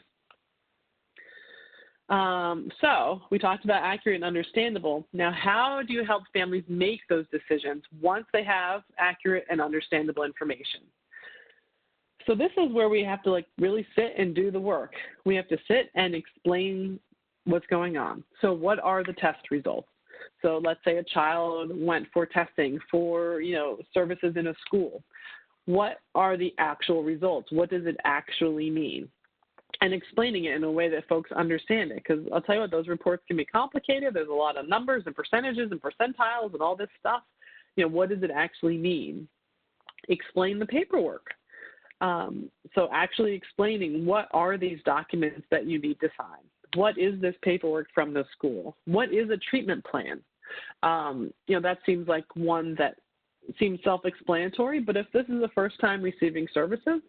So we talked about accurate and understandable. Now, how do you help families make those decisions once they have accurate and understandable information? So this is where we have to really sit and do the work. We have to sit and explain what's going on. So what are the test results? So let's say a child went for testing for, services in a school. what are the actual results? What does it actually mean? And explaining it in a way that folks understand it. Because I'll tell you what, those reports can be complicated. There's a lot of numbers and percentages and percentiles and all this stuff. What does it actually mean? Explain the paperwork. So actually explaining, what are these documents that you need to sign? What is this paperwork from the school? What is a treatment plan? That seems like one that seems self-explanatory, but if this is the first time receiving services,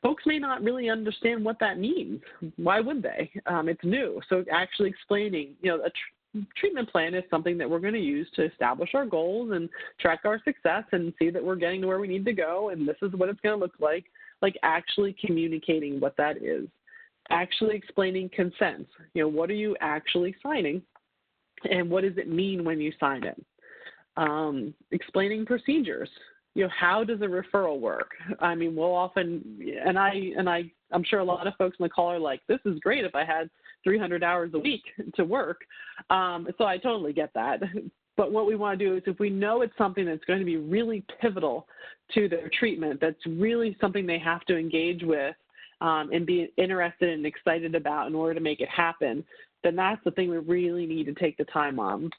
folks may not really understand what that means. Why would they? It's new. So actually explaining, a treatment plan is something that we're going to use to establish our goals and track our success and see that we're getting to where we need to go, and this is what it's going to look like actually communicating what that is. Actually explaining consent. What are you actually signing, and what does it mean when you sign it? Explaining procedures. How does a referral work? I mean, we'll often, and I'm sure a lot of folks in the call are like, this is great if I had 300 hours a week to work. So I totally get that. But what we want to do is, if we know it's something that's going to be really pivotal to their treatment, that's really something they have to engage with and be interested and excited about in order to make it happen, then that's the thing we really need to take the time on.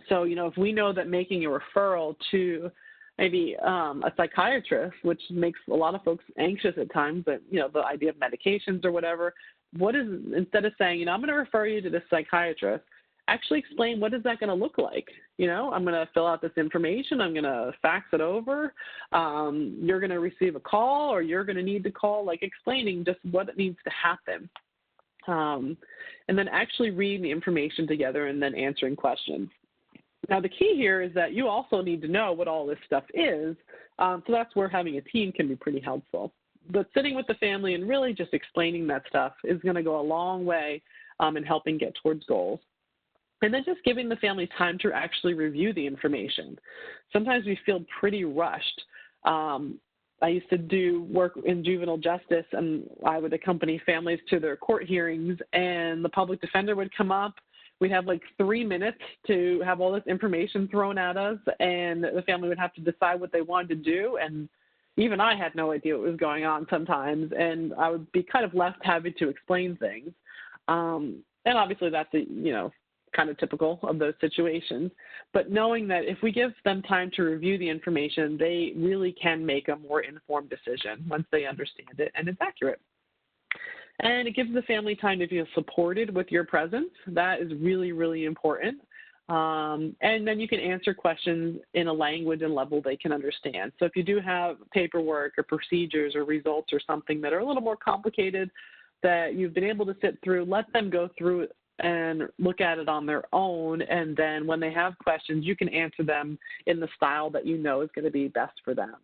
So, if we know that making a referral to maybe a psychiatrist, which makes a lot of folks anxious at times, but, the idea of medications or whatever, instead of saying, I'm going to refer you to this psychiatrist, actually explain, what is that going to look like? I'm going to fill out this information. I'm going to fax it over. You're going to receive a call, or you're going to need to call, explaining just what needs to happen. And then actually reading the information together and then answering questions. Now, the key here is that you also need to know what all this stuff is. So that's where having a team can be pretty helpful. But sitting with the family and really just explaining that stuff is going to go a long way in helping get towards goals. And then just giving the family time to actually review the information. Sometimes we feel pretty rushed. I used to do work in juvenile justice, and I would accompany families to their court hearings, and the public defender would come up. We'd have 3 minutes to have all this information thrown at us, and the family would have to decide what they wanted to do. And even I had no idea what was going on sometimes, and I would be kind of left having to explain things. And obviously that's kind of typical of those situations. But knowing that if we give them time to review the information, they really can make a more informed decision once they understand it and it's accurate. And it gives the family time to feel supported with your presence. That is really, really important. And then you can answer questions in a language and level they can understand. So if you do have paperwork or procedures or results or something that are a little more complicated that you've been able to sit through, let them go through it and look at it on their own. And then when they have questions, you can answer them in the style that is going to be best for them.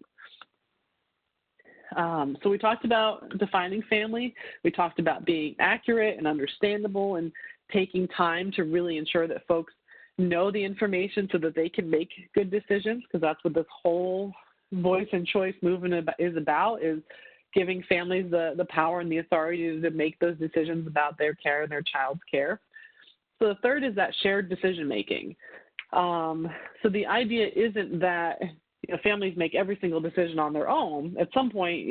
So we talked about defining family. We talked about being accurate and understandable and taking time to really ensure that folks know the information so that they can make good decisions, because that's what this whole voice and choice movement is about, is giving families the power and the authority to make those decisions about their care and their child's care. So the third is that shared decision making. So the idea isn't that families make every single decision on their own. At some point,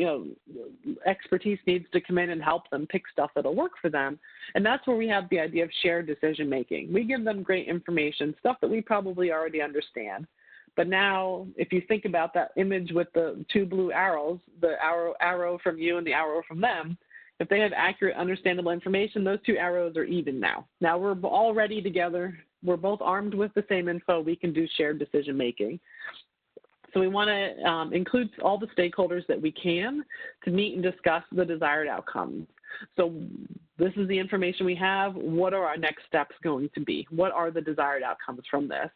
expertise needs to come in and help them pick stuff that'll work for them. And that's where we have the idea of shared decision making. We give them great information, stuff that we probably already understand. But now, if you think about that image with the two blue arrows, the arrow from you and the arrow from them, if they have accurate, understandable information, those two arrows are even now. Now we're all ready together. We're both armed with the same info. We can do shared decision making. So we want to include all the stakeholders that we can to meet and discuss the desired outcomes. So this is the information we have. What are our next steps going to be? What are the desired outcomes from this?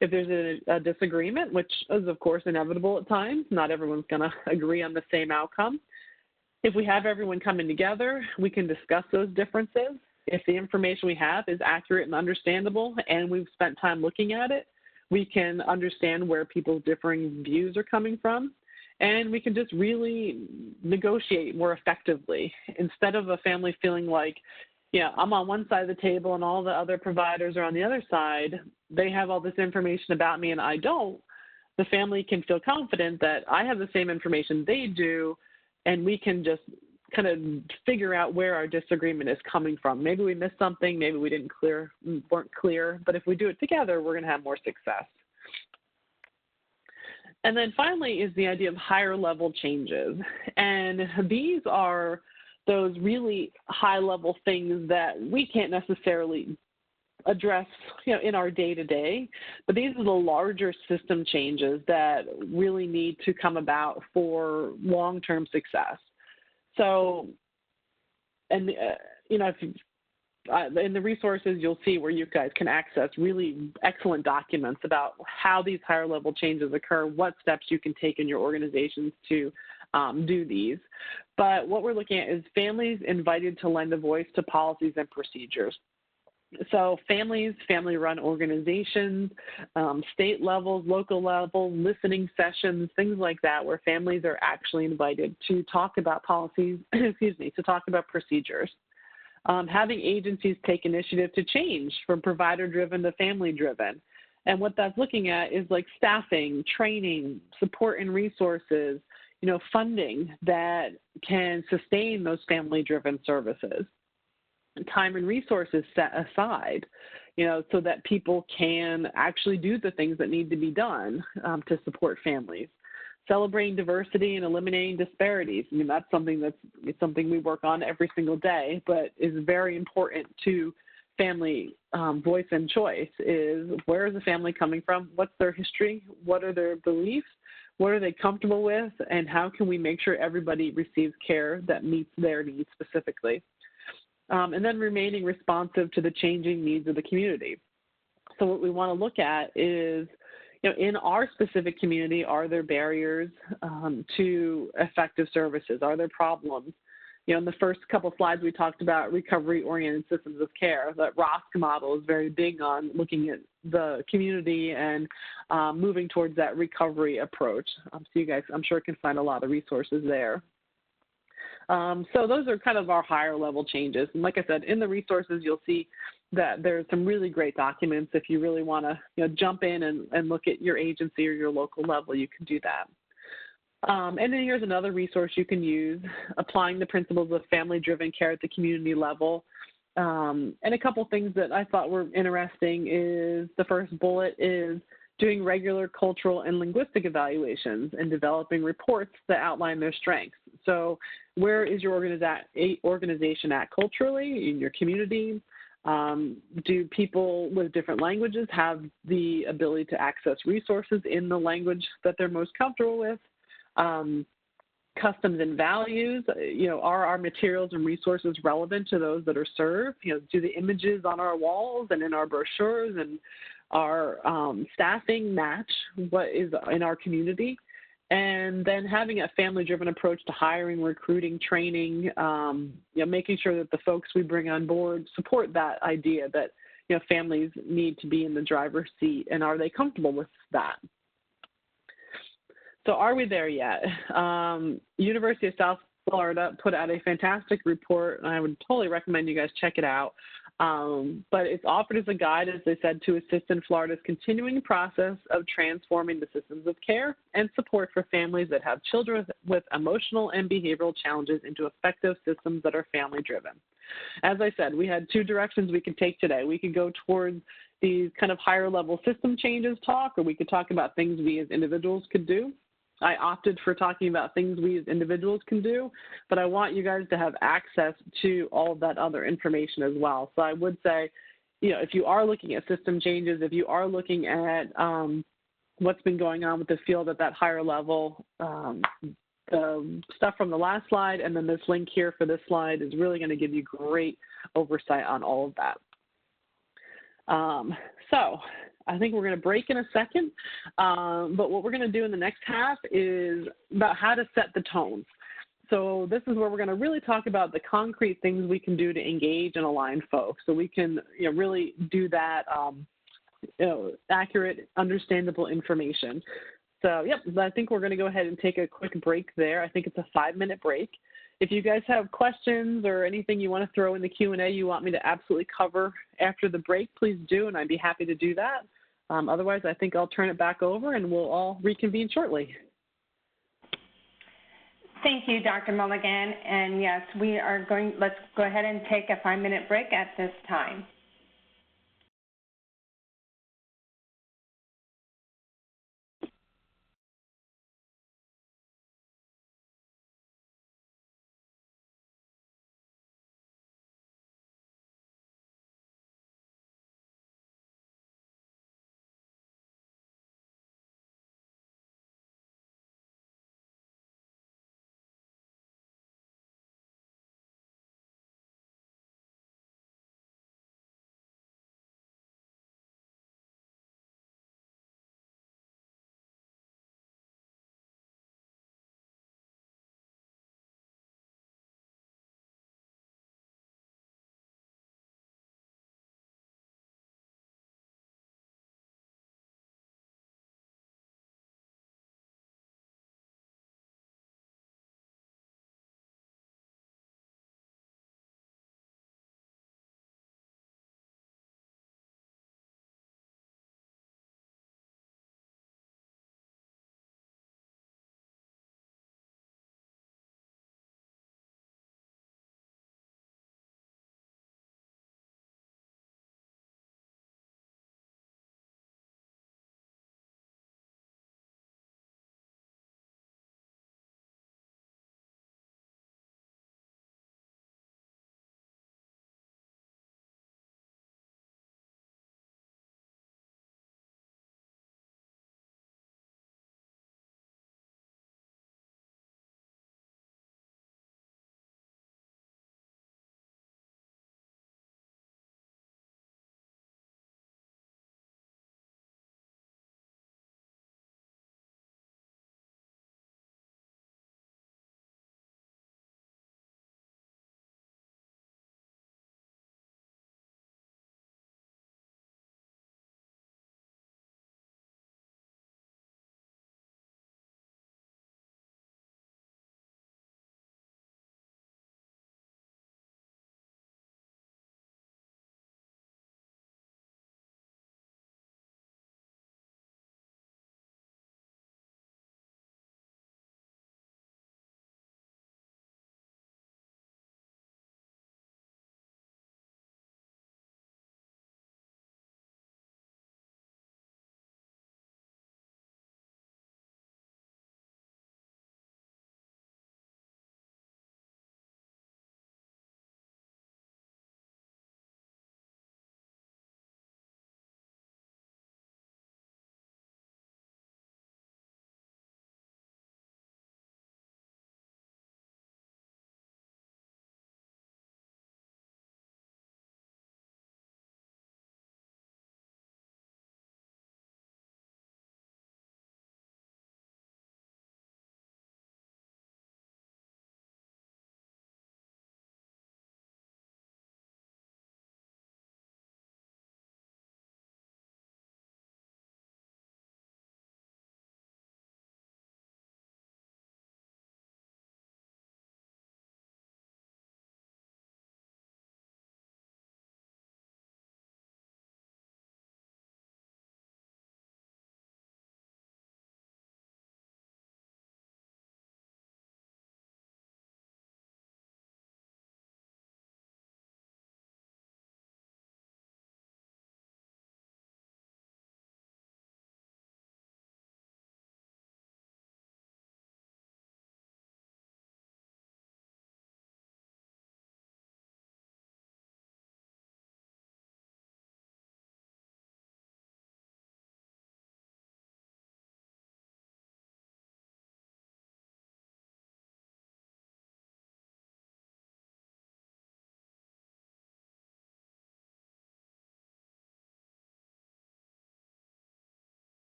If there's a disagreement, which is, of course, inevitable at times, not everyone's going to agree on the same outcome. If we have everyone coming together, we can discuss those differences. If the information we have is accurate and understandable and we've spent time looking at it, we can understand where people's differing views are coming from, and we can just really negotiate more effectively. Instead of a family feeling like, I'm on one side of the table and all the other providers are on the other side, they have all this information about me and I don't, the family can feel confident that I have the same information they do, and we can just kind of figure out where our disagreement is coming from. Maybe we missed something, maybe we weren't clear, but if we do it together, we're going to have more success. And then finally is the idea of higher level changes. And these are those really high level things that we can't necessarily address, in our day-to-day, but these are the larger system changes that really need to come about for long-term success. So, and if in the resources, you'll see where you guys can access really excellent documents about how these higher level changes occur, what steps you can take in your organizations to do these. But what we're looking at is families invited to lend a voice to policies and procedures. So families, family-run organizations, state levels, local level, listening sessions, things like that, where families are actually invited to talk about policies, to talk about procedures. Having agencies take initiative to change from provider-driven to family-driven. And what that's looking at is like staffing, training, support and resources, funding that can sustain those family-driven services. Time and resources set aside, so that people can actually do the things that need to be done to support families. Celebrating diversity and eliminating disparities. That's something we work on every single day, but is very important to family voice and choice is where is the family coming from? What's their history? What are their beliefs? What are they comfortable with? And how can we make sure everybody receives care that meets their needs specifically? And then remaining responsive to the changing needs of the community. So what we want to look at is, in our specific community, are there barriers to effective services? Are there problems? In the first couple slides, we talked about recovery-oriented systems of care. That ROSC model is very big on looking at the community and moving towards that recovery approach. So you guys, I'm sure, can find a lot of resources there. So those are kind of our higher level changes. And like I said, in the resources, you'll see that there's some really great documents. If you really want to jump in and look at your agency or your local level, you can do that. And then here's another resource you can use, applying the principles of family-driven care at the community level. And a couple things that I thought were interesting is the first bullet is doing regular cultural and linguistic evaluations and developing reports that outline their strengths. So where is your organization at culturally in your community? Do people with different languages have the ability to access resources in the language that they're most comfortable with? Customs and values, are our materials and resources relevant to those that are served? Do the images on our walls and in our brochures and our staffing match what is in our community? And then having a family-driven approach to hiring, recruiting, training, making sure that the folks we bring on board support that idea that, families need to be in the driver's seat, and are they comfortable with that? So are we there yet? University of South Florida put out a fantastic report, and I would totally recommend you guys check it out. But it's offered as a guide, as they said, to assist in Florida's continuing process of transforming the systems of care and support for families that have children with emotional and behavioral challenges into effective systems that are family-driven. As I said, we had two directions we could take today. We could go towards these kind of higher-level system changes talk, or we could talk about things we as individuals could do. I opted for talking about things we as individuals can do, but I want you guys to have access to all of that other information as well. So I would say, if you are looking at system changes, if you are looking at what's been going on with the field at that higher level, the stuff from the last slide and then this link here for this slide is really going to give you great oversight on all of that. So I think we're going to break in a second, but what we're going to do in the next half is about how to set the tone. So this is where we're going to really talk about the concrete things we can do to engage and align folks, so we can really do that accurate, understandable information. So, yep, I think we're going to go ahead and take a quick break there. I think it's a 5-minute break. If you guys have questions or anything you want to throw in the Q&A you want me to absolutely cover after the break, please do, and I'd be happy to do that. Otherwise, I think I'll turn it back over and we'll all reconvene shortly. Thank you, Dr. Mulligan. And yes, let's go ahead and take a 5-minute break at this time.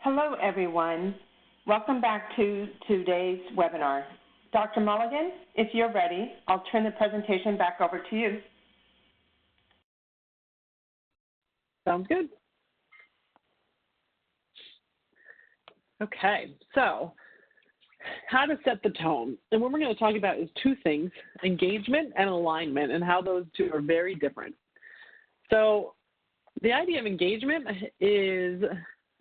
Hello, everyone. Welcome back to today's webinar. Dr. Mulligan, if you're ready, I'll turn the presentation back over to you. Sounds good. Okay, so how to set the tone. And what we're going to talk about is two things, engagement and alignment, and how those two are very different. So the idea of engagement is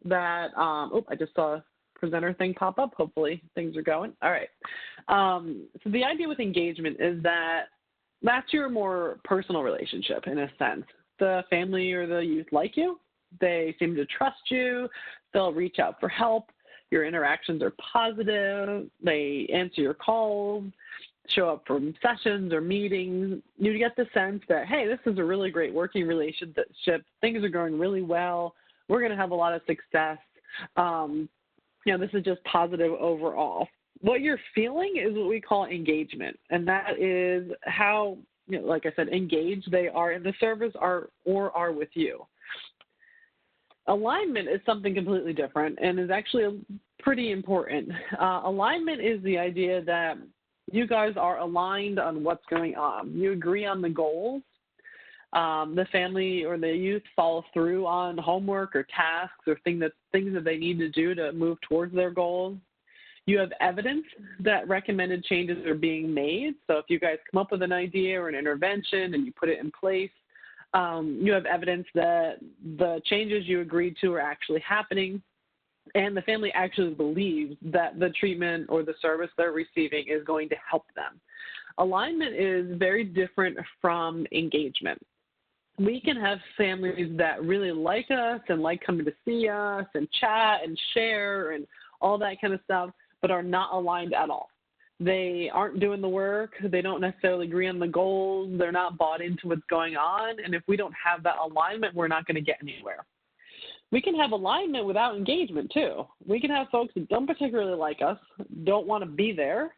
that, I just saw a presenter thing pop up. Hopefully things are going. All right. So the idea with engagement is that that's your more personal relationship in a sense. The family or the youth like you. They seem to trust you. They'll reach out for help. Your interactions are positive. They answer your calls, show up for sessions or meetings. You get the sense that, hey, this is a really great working relationship. Things are going really well. We're going to have a lot of success. This is just positive overall. What you're feeling is what we call engagement, and that is how, like I said, engaged they are in the service or are with you. Alignment is something completely different and is actually pretty important. Alignment is the idea that you guys are aligned on what's going on. You agree on the goals. The family or the youth follow through on homework or tasks or things that they need to do to move towards their goals. You have evidence that recommended changes are being made. So if you guys come up with an idea or an intervention and you put it in place, you have evidence that the changes you agreed to are actually happening, and the family actually believes that the treatment or the service they're receiving is going to help them. Alignment is very different from engagement. We can have families that really like us and like coming to see us and chat and share and all that kind of stuff, but are not aligned at all. They aren't doing the work. They don't necessarily agree on the goals. They're not bought into what's going on. And if we don't have that alignment, we're not going to get anywhere. We can have alignment without engagement, too. We can have folks that don't particularly like us, don't want to be there,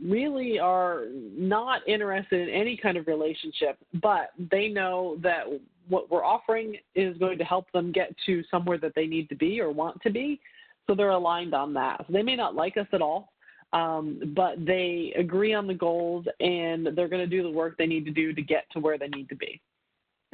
really are not interested in any kind of relationship, but they know that what we're offering is going to help them get to somewhere that they need to be or want to be, so they're aligned on that. So they may not like us at all, but they agree on the goals, and they're going to do the work they need to do to get to where they need to be.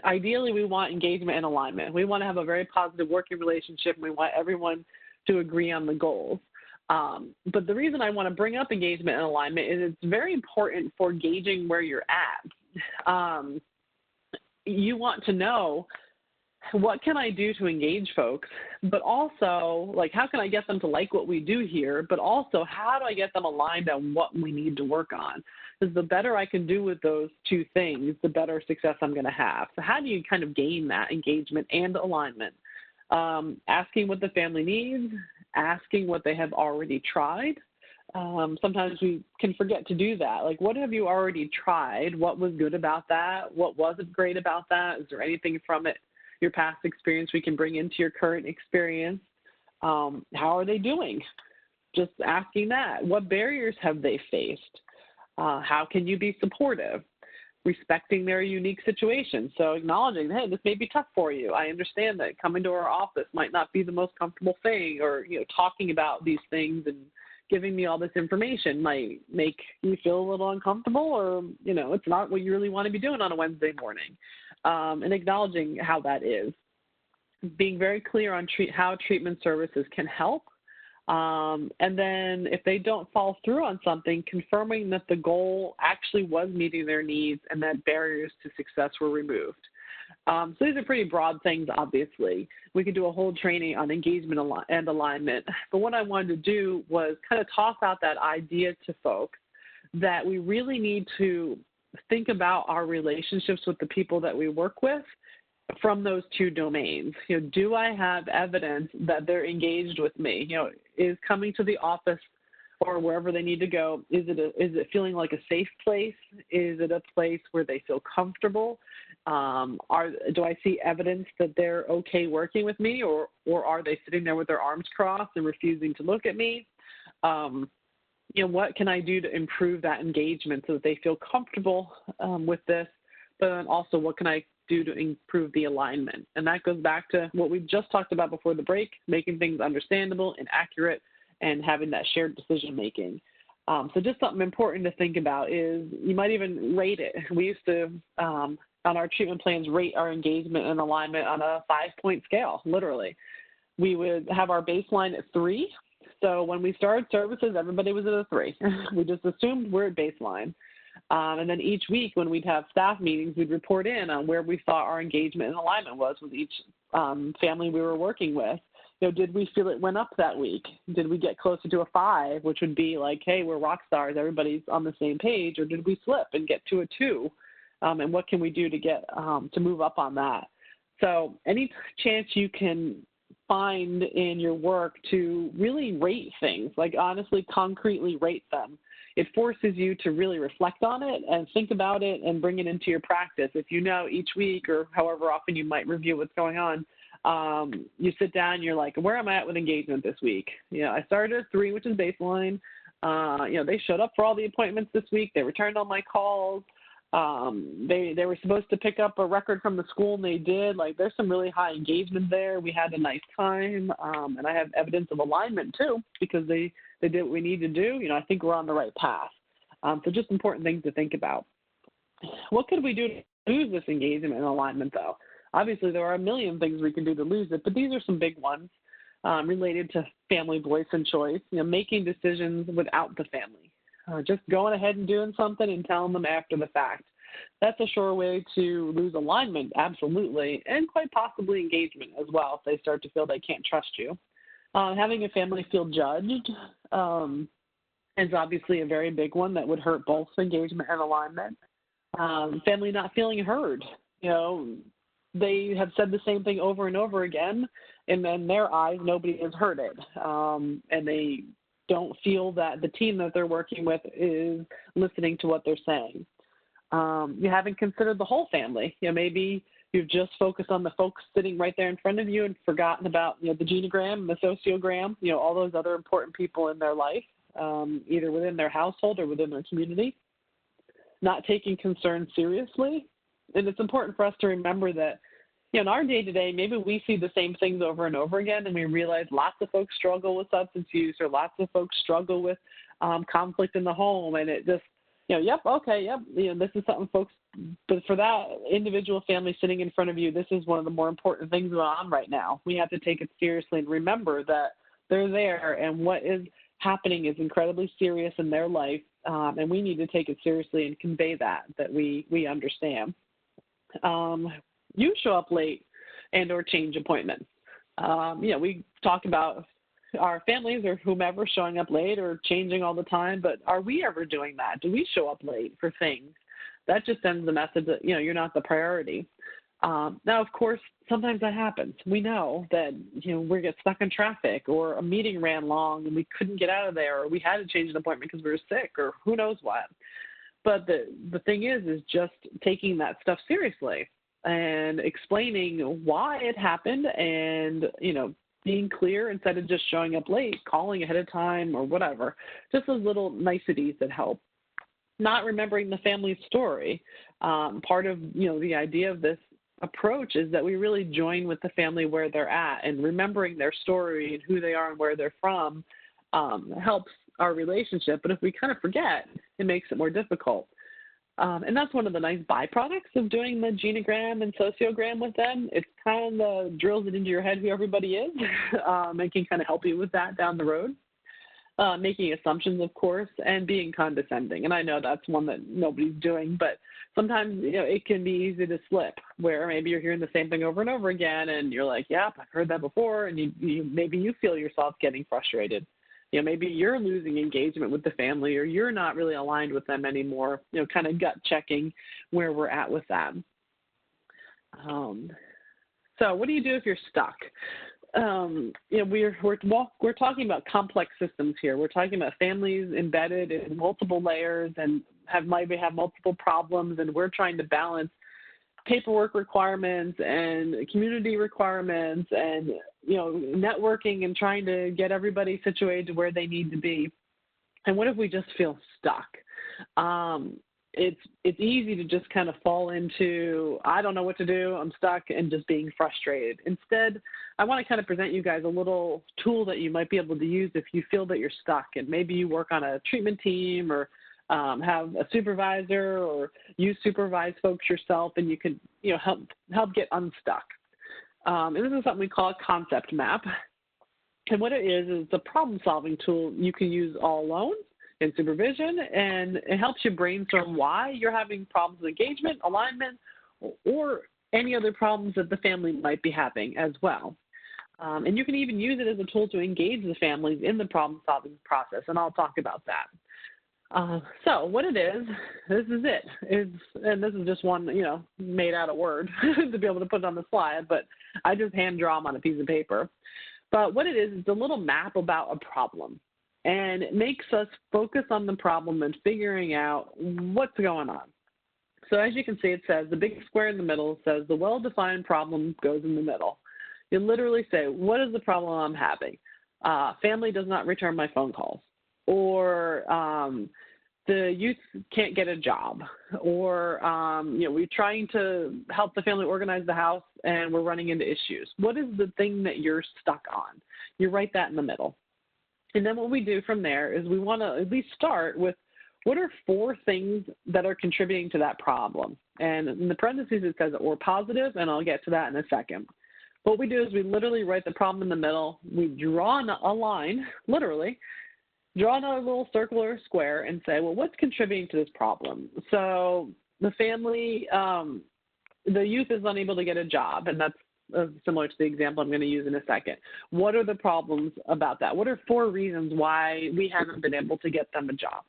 Ideally, we want engagement and alignment. We want to have a very positive working relationship, and we want everyone to agree on the goals. But the reason I want to bring up engagement and alignment is it's very important for gauging where you're at. You want to know, what can I do to engage folks, but also, like, how can I get them to like what we do here, but also how do I get them aligned on what we need to work on? Because the better I can do with those two things, the better success I'm going to have. So how do you kind of gain that engagement and alignment? Asking what the family needs, asking what they have already tried. Sometimes we can forget to do that. Like, what have you already tried? What was good about that? What wasn't great about that? Is there anything from it, your past experience, we can bring into your current experience? How are they doing? Just asking that. What barriers have they faced? How can you be supportive? Respecting their unique situation. So acknowledging, hey, this may be tough for you. I understand that coming to our office might not be the most comfortable thing, or, talking about these things and giving me all this information might make you feel a little uncomfortable, or, it's not what you really want to be doing on a Wednesday morning. And acknowledging how that is. Being very clear on how treatment services can help. And then if they don't follow through on something, confirming that the goal actually was meeting their needs and that barriers to success were removed. So these are pretty broad things, obviously. We could do a whole training on engagement and alignment. But what I wanted to do was kind of toss out that idea to folks that we really need to think about our relationships with the people that we work with from those two domains. Do I have evidence that they're engaged with me? Is coming to the office or wherever they need to go, is it feeling like a safe place? Is it a place where they feel comfortable? Do I see evidence that they're okay working with me, or are they sitting there with their arms crossed and refusing to look at me? What can I do to improve that engagement so that they feel comfortable with this? But then also, what can I do to improve the alignment? And that goes back to what we just talked about before the break, making things understandable and accurate and having that shared decision making. So just something important to think about is you might even rate it. We used to, on our treatment plans, rate our engagement and alignment on a 5-point scale, literally. We would have our baseline at 3. So when we started services, everybody was at a 3. We just assumed we're at baseline. And then each week when we'd have staff meetings, we'd report in on where we thought our engagement and alignment was with each family we were working with. Did we feel it went up that week? Did we get closer to a 5, which would be like, hey, we're rock stars, everybody's on the same page, or did we slip and get to a 2? And what can we do to get to move up on that? So any chance you can find in your work to really rate things, like honestly, concretely rate them, it forces you to really reflect on it and think about it and bring it into your practice. If you know each week or however often you might review what's going on, you sit down and you're like, where am I at with engagement this week? I started at 3, which is baseline. They showed up for all the appointments this week. They returned all my calls. They were supposed to pick up a record from the school, and they did. Like, there's some really high engagement there. We had a nice time, and I have evidence of alignment too because they did what we need to do. I think we're on the right path. So just important things to think about. What could we do to lose this engagement and alignment, though? Obviously, there are a million things we can do to lose it, but these are some big ones related to family voice and choice. Making decisions without the family. Just going ahead and doing something and telling them after the fact. That's a sure way to lose alignment, absolutely, and quite possibly engagement as well if they start to feel they can't trust you. Having a family feel judged is obviously a very big one that would hurt both engagement and alignment. Family not feeling heard. They have said the same thing over and over again, and in their eyes, nobody has heard it, and they don't feel that the team that they're working with is listening to what they're saying. You haven't considered the whole family. Maybe you've just focused on the folks sitting right there in front of you and forgotten about the genogram, the sociogram, all those other important people in their life, either within their household or within their community. Not taking concerns seriously. And it's important for us to remember that in our day-to-day, maybe we see the same things over and over again, and we realize lots of folks struggle with substance use or lots of folks struggle with conflict in the home, and it just, this is something folks, but for that individual family sitting in front of you, this is one of the more important things going on right now. We have to take it seriously and remember that they're there, and what is happening is incredibly serious in their life, and we need to take it seriously and convey that we understand. You show up late and or change appointments. We talk about our families or whomever showing up late or changing all the time, but are we ever doing that? Do we show up late for things? That just sends the message that, you're not the priority. Now, of course, sometimes that happens. We know that, we get stuck in traffic or a meeting ran long and we couldn't get out of there, or we had to change an appointment because we were sick, or who knows what. But the thing is just taking that stuff seriously and explaining why it happened and, being clear instead of just showing up late, calling ahead of time or whatever. Just those little niceties that help. Not remembering the family's story. Part of, the idea of this approach is that we really join with the family where they're at, and remembering their story and who they are and where they're from helps our relationship. But if we kind of forget, it makes it more difficult. And that's one of the nice byproducts of doing the genogram and sociogram with them. It kind of drills it into your head who everybody is and can kind of help you with that down the road. Making assumptions, of course, and being condescending. And I know that's one that nobody's doing, but sometimes, it can be easy to slip where maybe you're hearing the same thing over and over again and you're like, yep, I've heard that before, and maybe you feel yourself getting frustrated. Maybe you're losing engagement with the family, or you're not really aligned with them anymore, kind of gut checking where we're at with that. So what do you do if you're stuck? We're talking about complex systems here. We're talking about families embedded in multiple layers and maybe have multiple problems, and we're trying to balance paperwork requirements and community requirements and, networking and trying to get everybody situated to where they need to be. And what if we just feel stuck? it's easy to just kind of fall into, I don't know what to do, I'm stuck, and just being frustrated. Instead, I want to kind of present you guys a little tool that you might be able to use if you feel that you're stuck, and maybe you work on a treatment team or have a supervisor, or you supervise folks yourself, and you can help get unstuck. And this is something we call a concept map. And what it is a problem-solving tool you can use all alone in supervision, and it helps you brainstorm why you're having problems with engagement, alignment, or any other problems that the family might be having as well. And you can even use it as a tool to engage the families in the problem-solving process, and I'll talk about that. So what it is, this is it. And this is just one, made out of Word to be able to put it on the slide, but I just hand draw them on a piece of paper. But what it is, it's a little map about a problem. And it makes us focus on the problem and figuring out what's going on. So as you can see, it says the big square in the middle says the well-defined problem goes in the middle. You literally say, what is the problem I'm having? Family does not return my phone calls. Or the youth can't get a job. Or, we're trying to help the family organize the house and we're running into issues. What is the thing that you're stuck on? You write that in the middle. And then what we do from there is we want to at least start with what are 4 things that are contributing to that problem. And in the parentheses, it says or positive, and I'll get to that in a second. What we do is we literally write the problem in the middle. We draw a line, literally, draw another little circle or square and say, well, what's contributing to this problem? So the family, the youth is unable to get a job, and that's similar to the example I'm going to use in a second. What are the problems about that? What are 4 reasons why we haven't been able to get them a job?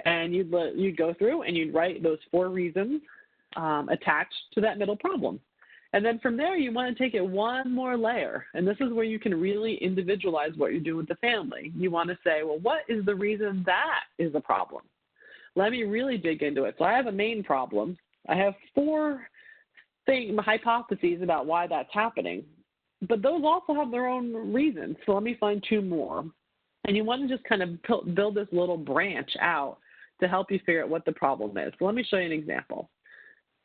And you'd go through and you'd write those 4 reasons attached to that middle problem. And then from there, you want to take it one more layer. And this is where you can really individualize what you're doing with the family. You want to say, well, what is the reason that is a problem? Let me really dig into it. So I have a main problem. I have 4 hypotheses about why that's happening, but those also have their own reasons. So let me find 2 more. And you want to just kind of build this little branch out to help you figure out what the problem is. So let me show you an example.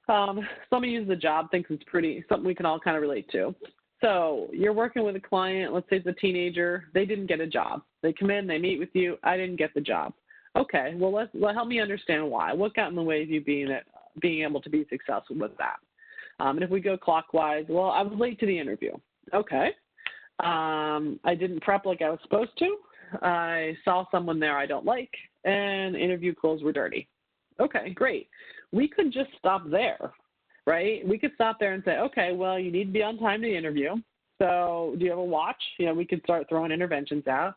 Somebody uses the job, thinks it's something we can all kind of relate to. So you're working with a client, let's say it's a teenager, they didn't get a job. They come in, they meet with you, I didn't get the job. Okay, well, help me understand why. What got in the way of you being able to be successful with that? And if we go clockwise, well, I was late to the interview. Okay. I didn't prep like I was supposed to. I saw someone there I don't like, and interview clothes were dirty. Okay, great. We could just stop there, right? We could stop there and say, okay, well, you need to be on time to the interview. So do you have a watch? We could start throwing interventions out.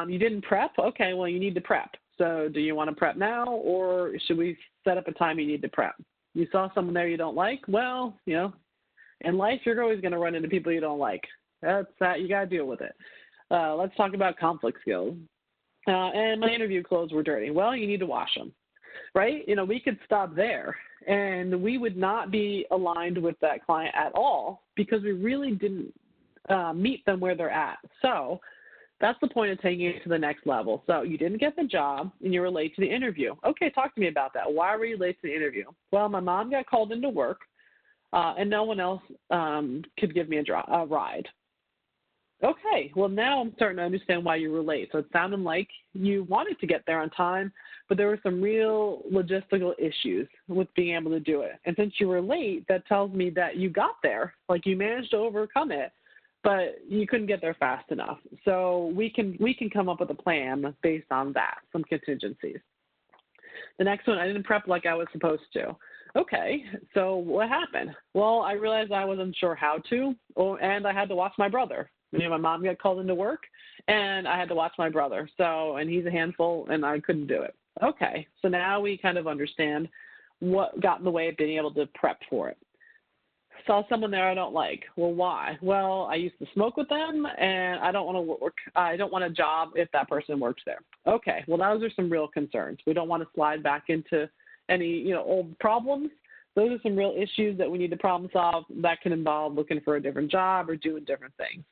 You didn't prep? Okay, well, you need to prep. So do you want to prep now, or should we set up a time you need to prep? You saw someone there you don't like? Well, in life, you're always going to run into people you don't like. That's that. You got to deal with it. Let's talk about conflict skills. And my interview clothes were dirty. Well, you need to wash them, right? We could stop there, and we would not be aligned with that client at all because we really didn't meet them where they're at. So that's the point of taking it to the next level. So you didn't get the job, and you were late to the interview. Okay, talk to me about that. Why were you late to the interview? Well, my mom got called into work, and no one else could give me a ride. Okay, well, now I'm starting to understand why you were late. So it sounded like you wanted to get there on time, but there were some real logistical issues with being able to do it. And since you were late, that tells me that you got there, like you managed to overcome it, but you couldn't get there fast enough. So we can come up with a plan based on that, some contingencies. The next one, I didn't prep like I was supposed to. Okay, so what happened? Well, I realized I wasn't sure how to, and I had to watch my brother. My mom got called into work, and I had to watch my brother. And he's a handful, and I couldn't do it. Okay, so now we kind of understand what got in the way of being able to prep for it. Saw someone there I don't like. Well, why? Well, I used to smoke with them, and I don't want to work. I don't want a job if that person works there. Okay, well, those are some real concerns. We don't want to slide back into any old problems. Those are some real issues that we need to problem solve. That can involve looking for a different job or doing different things.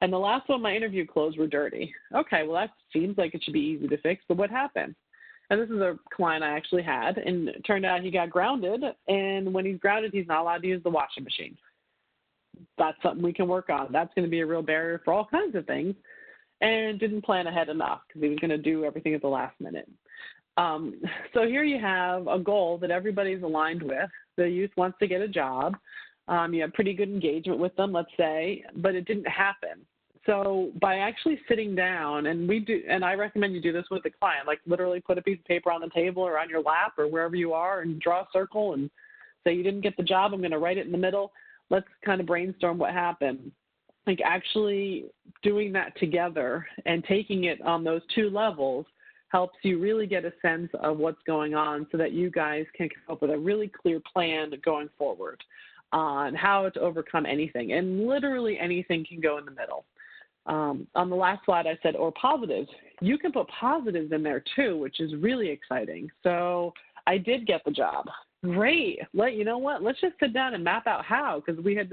And the last one, my interview clothes were dirty. Okay, well, that seems like it should be easy to fix, but what happened? And this is a client I actually had, and it turned out he got grounded, and when he's grounded, he's not allowed to use the washing machine. That's something we can work on. That's going to be a real barrier for all kinds of things, and didn't plan ahead enough because he was going to do everything at the last minute. So here you have a goal that everybody's aligned with. The youth wants to get a job. You have pretty good engagement with them, let's say, but it didn't happen. So by actually sitting down, and I recommend you do this with the client, like literally put a piece of paper on the table or on your lap or wherever you are and draw a circle and say, you didn't get the job, I'm going to write it in the middle. Let's kind of brainstorm what happened. Like actually doing that together and taking it on those two levels helps you really get a sense of what's going on so that you guys can come up with a really clear plan going forward on how to overcome anything. And literally anything can go in the middle. On the last slide, I said, or positives. You can put positives in there too, which is really exciting. So I did get the job. Great. You know what? Let's just sit down and map out how, because we had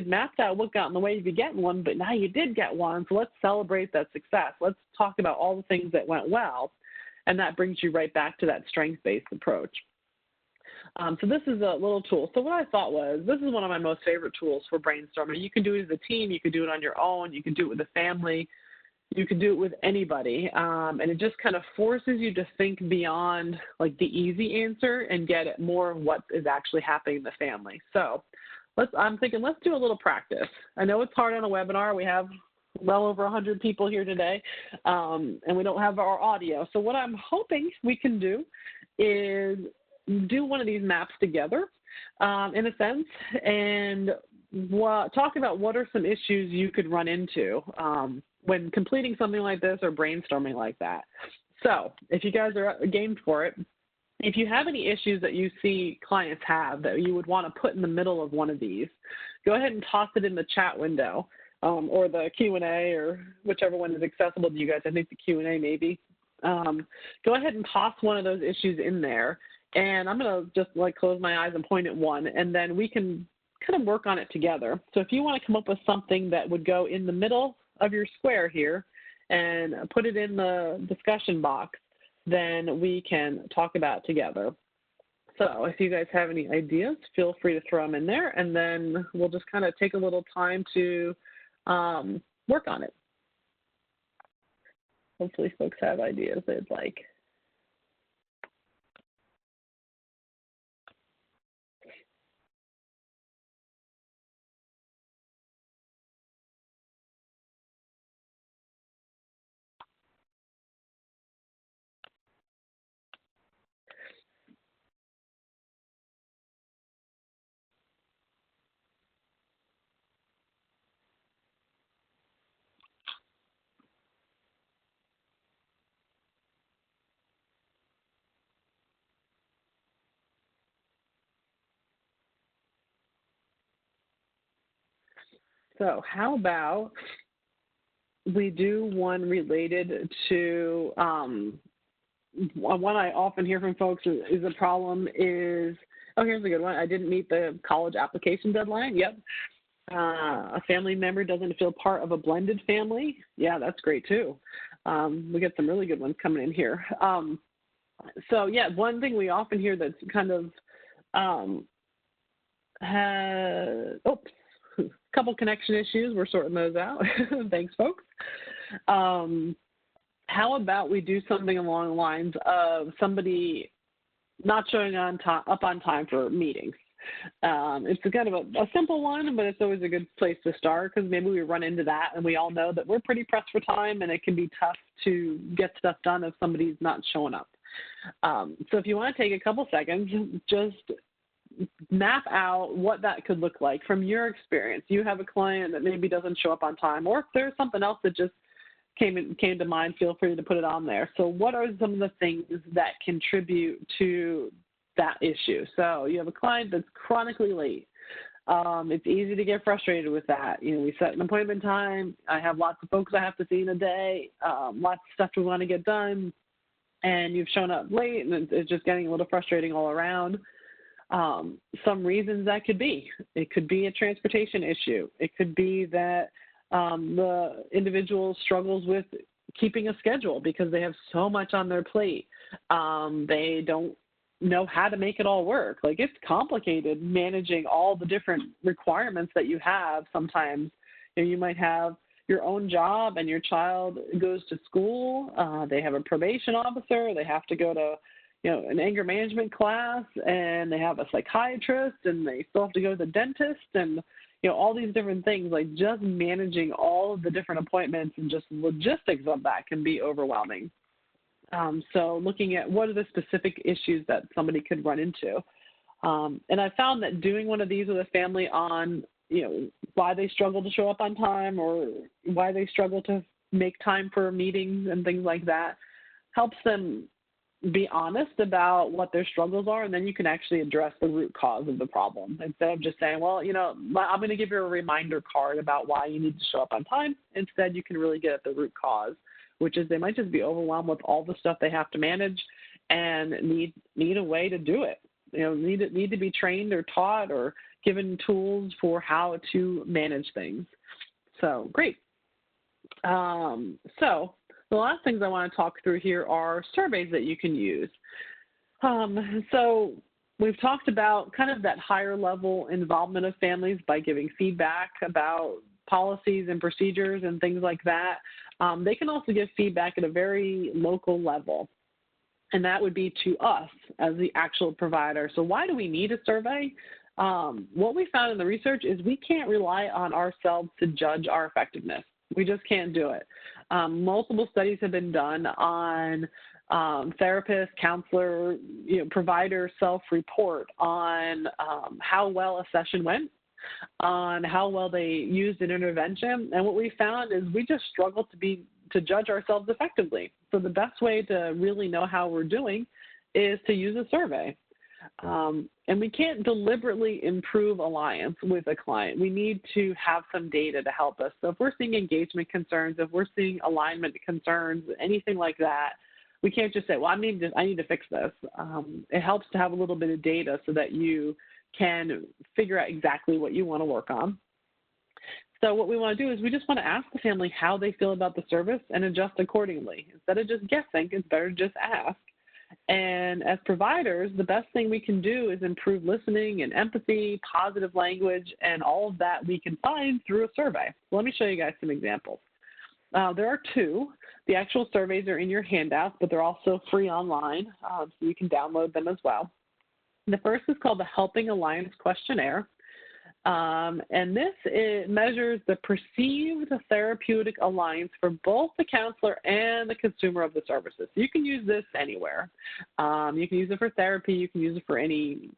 mapped out what got in the way of you getting one, but now you did get one. So let's celebrate that success. Let's talk about all the things that went well. And that brings you right back to that strength-based approach. So this is a little tool. So what I thought was, this is one of my most favorite tools for brainstorming. You can do it as a team. You can do it on your own. You can do it with a family. You can do it with anybody. And it just kind of forces you to think beyond like the easy answer and get at more of what is actually happening in the family. So I'm thinking, let's do a little practice. I know it's hard on a webinar. We have well over 100 people here today, and we don't have our audio. So what I'm hoping we can do is do one of these maps together, in a sense, and talk about what are some issues you could run into when completing something like this or brainstorming like that. So if you guys are game for it, if you have any issues that you see clients have that you would want to put in the middle of one of these, go ahead and toss it in the chat window or the Q&A or whichever one is accessible to you guys. I think the Q&A maybe. Go ahead and toss one of those issues in there. And I'm going to just like close my eyes and point at one, and then we can kind of work on it together. So if you want to come up with something that would go in the middle of your square here and put it in the discussion box, then we can talk about it together. So if you guys have any ideas, feel free to throw them in there, and then we'll just kind of take a little time to work on it. Hopefully folks have ideas they'd like. So how about we do one related to, one I often hear from folks is a problem is, oh, here's a good one. I didn't meet the college application deadline. Yep. A family member doesn't feel part of a blended family. Yeah, that's great too. We get some really good ones coming in here. So yeah, one thing we often hear that's kind of, couple connection issues. We're sorting those out. Thanks, folks. How about we do something along the lines of somebody not showing up on time for meetings? It's kind of a simple one, but it's always a good place to start because maybe we run into that and we all know that we're pretty pressed for time and it can be tough to get stuff done if somebody's not showing up. So if you want to take a couple seconds, just map out what that could look like from your experience. You have a client that maybe doesn't show up on time, or if there's something else that just came to mind, feel free to put it on there. So what are some of the things that contribute to that issue? So you have a client that's chronically late. It's easy to get frustrated with that. You know, we set an appointment time. I have lots of folks I have to see in a day, lots of stuff we want to get done, and you've shown up late, and it's just getting a little frustrating all around. Some reasons that could be. It could be a transportation issue. It could be that the individual struggles with keeping a schedule because they have so much on their plate. They don't know how to make it all work. Like, it's complicated managing all the different requirements that you have. Sometimes, you might have your own job and your child goes to school. They have a probation officer. They have to go to, an anger management class, and they have a psychiatrist, and they still have to go to the dentist, and all these different things. Like, just managing all of the different appointments and just logistics of that can be overwhelming. So looking at what are the specific issues that somebody could run into. And I found that doing one of these with a family on, why they struggle to show up on time or why they struggle to make time for meetings and things like that helps them be honest about what their struggles are, and then you can actually address the root cause of the problem instead of just saying, well, I'm going to give you a reminder card about why you need to show up on time. Instead, you can really get at the root cause, which is they might just be overwhelmed with all the stuff they have to manage and need a way to do it. Need to be trained or taught or given tools for how to manage things. So great. So the last things I want to talk through here are surveys that you can use. So we've talked about kind of that higher level involvement of families by giving feedback about policies and procedures and things like that. They can also give feedback at a very local level, and that would be to us as the actual provider. So why do we need a survey? What we found in the research is we can't rely on ourselves to judge our effectiveness. We just can't do it. Multiple studies have been done on therapist, counselor, provider self-report on how well a session went, on how well they used an intervention. And what we found is we just struggle to judge ourselves effectively. So the best way to really know how we're doing is to use a survey. And we can't deliberately improve alliance with a client. We need to have some data to help us. So if we're seeing engagement concerns, if we're seeing alignment concerns, anything like that, we can't just say, well, I need to fix this. It helps to have a little bit of data so that you can figure out exactly what you want to work on. So what we want to do is we just want to ask the family how they feel about the service and adjust accordingly. Instead of just guessing, it's better to just ask. And as providers, the best thing we can do is improve listening and empathy, positive language, and all of that we can find through a survey. So let me show you guys some examples. There are two. The actual surveys are in your handouts, but they're also free online, so you can download them as well. The first is called the Helping Alliance Questionnaire. And this measures the perceived therapeutic alliance for both the counselor and the consumer of the services. So you can use this anywhere. You can use it for therapy. You can use it for any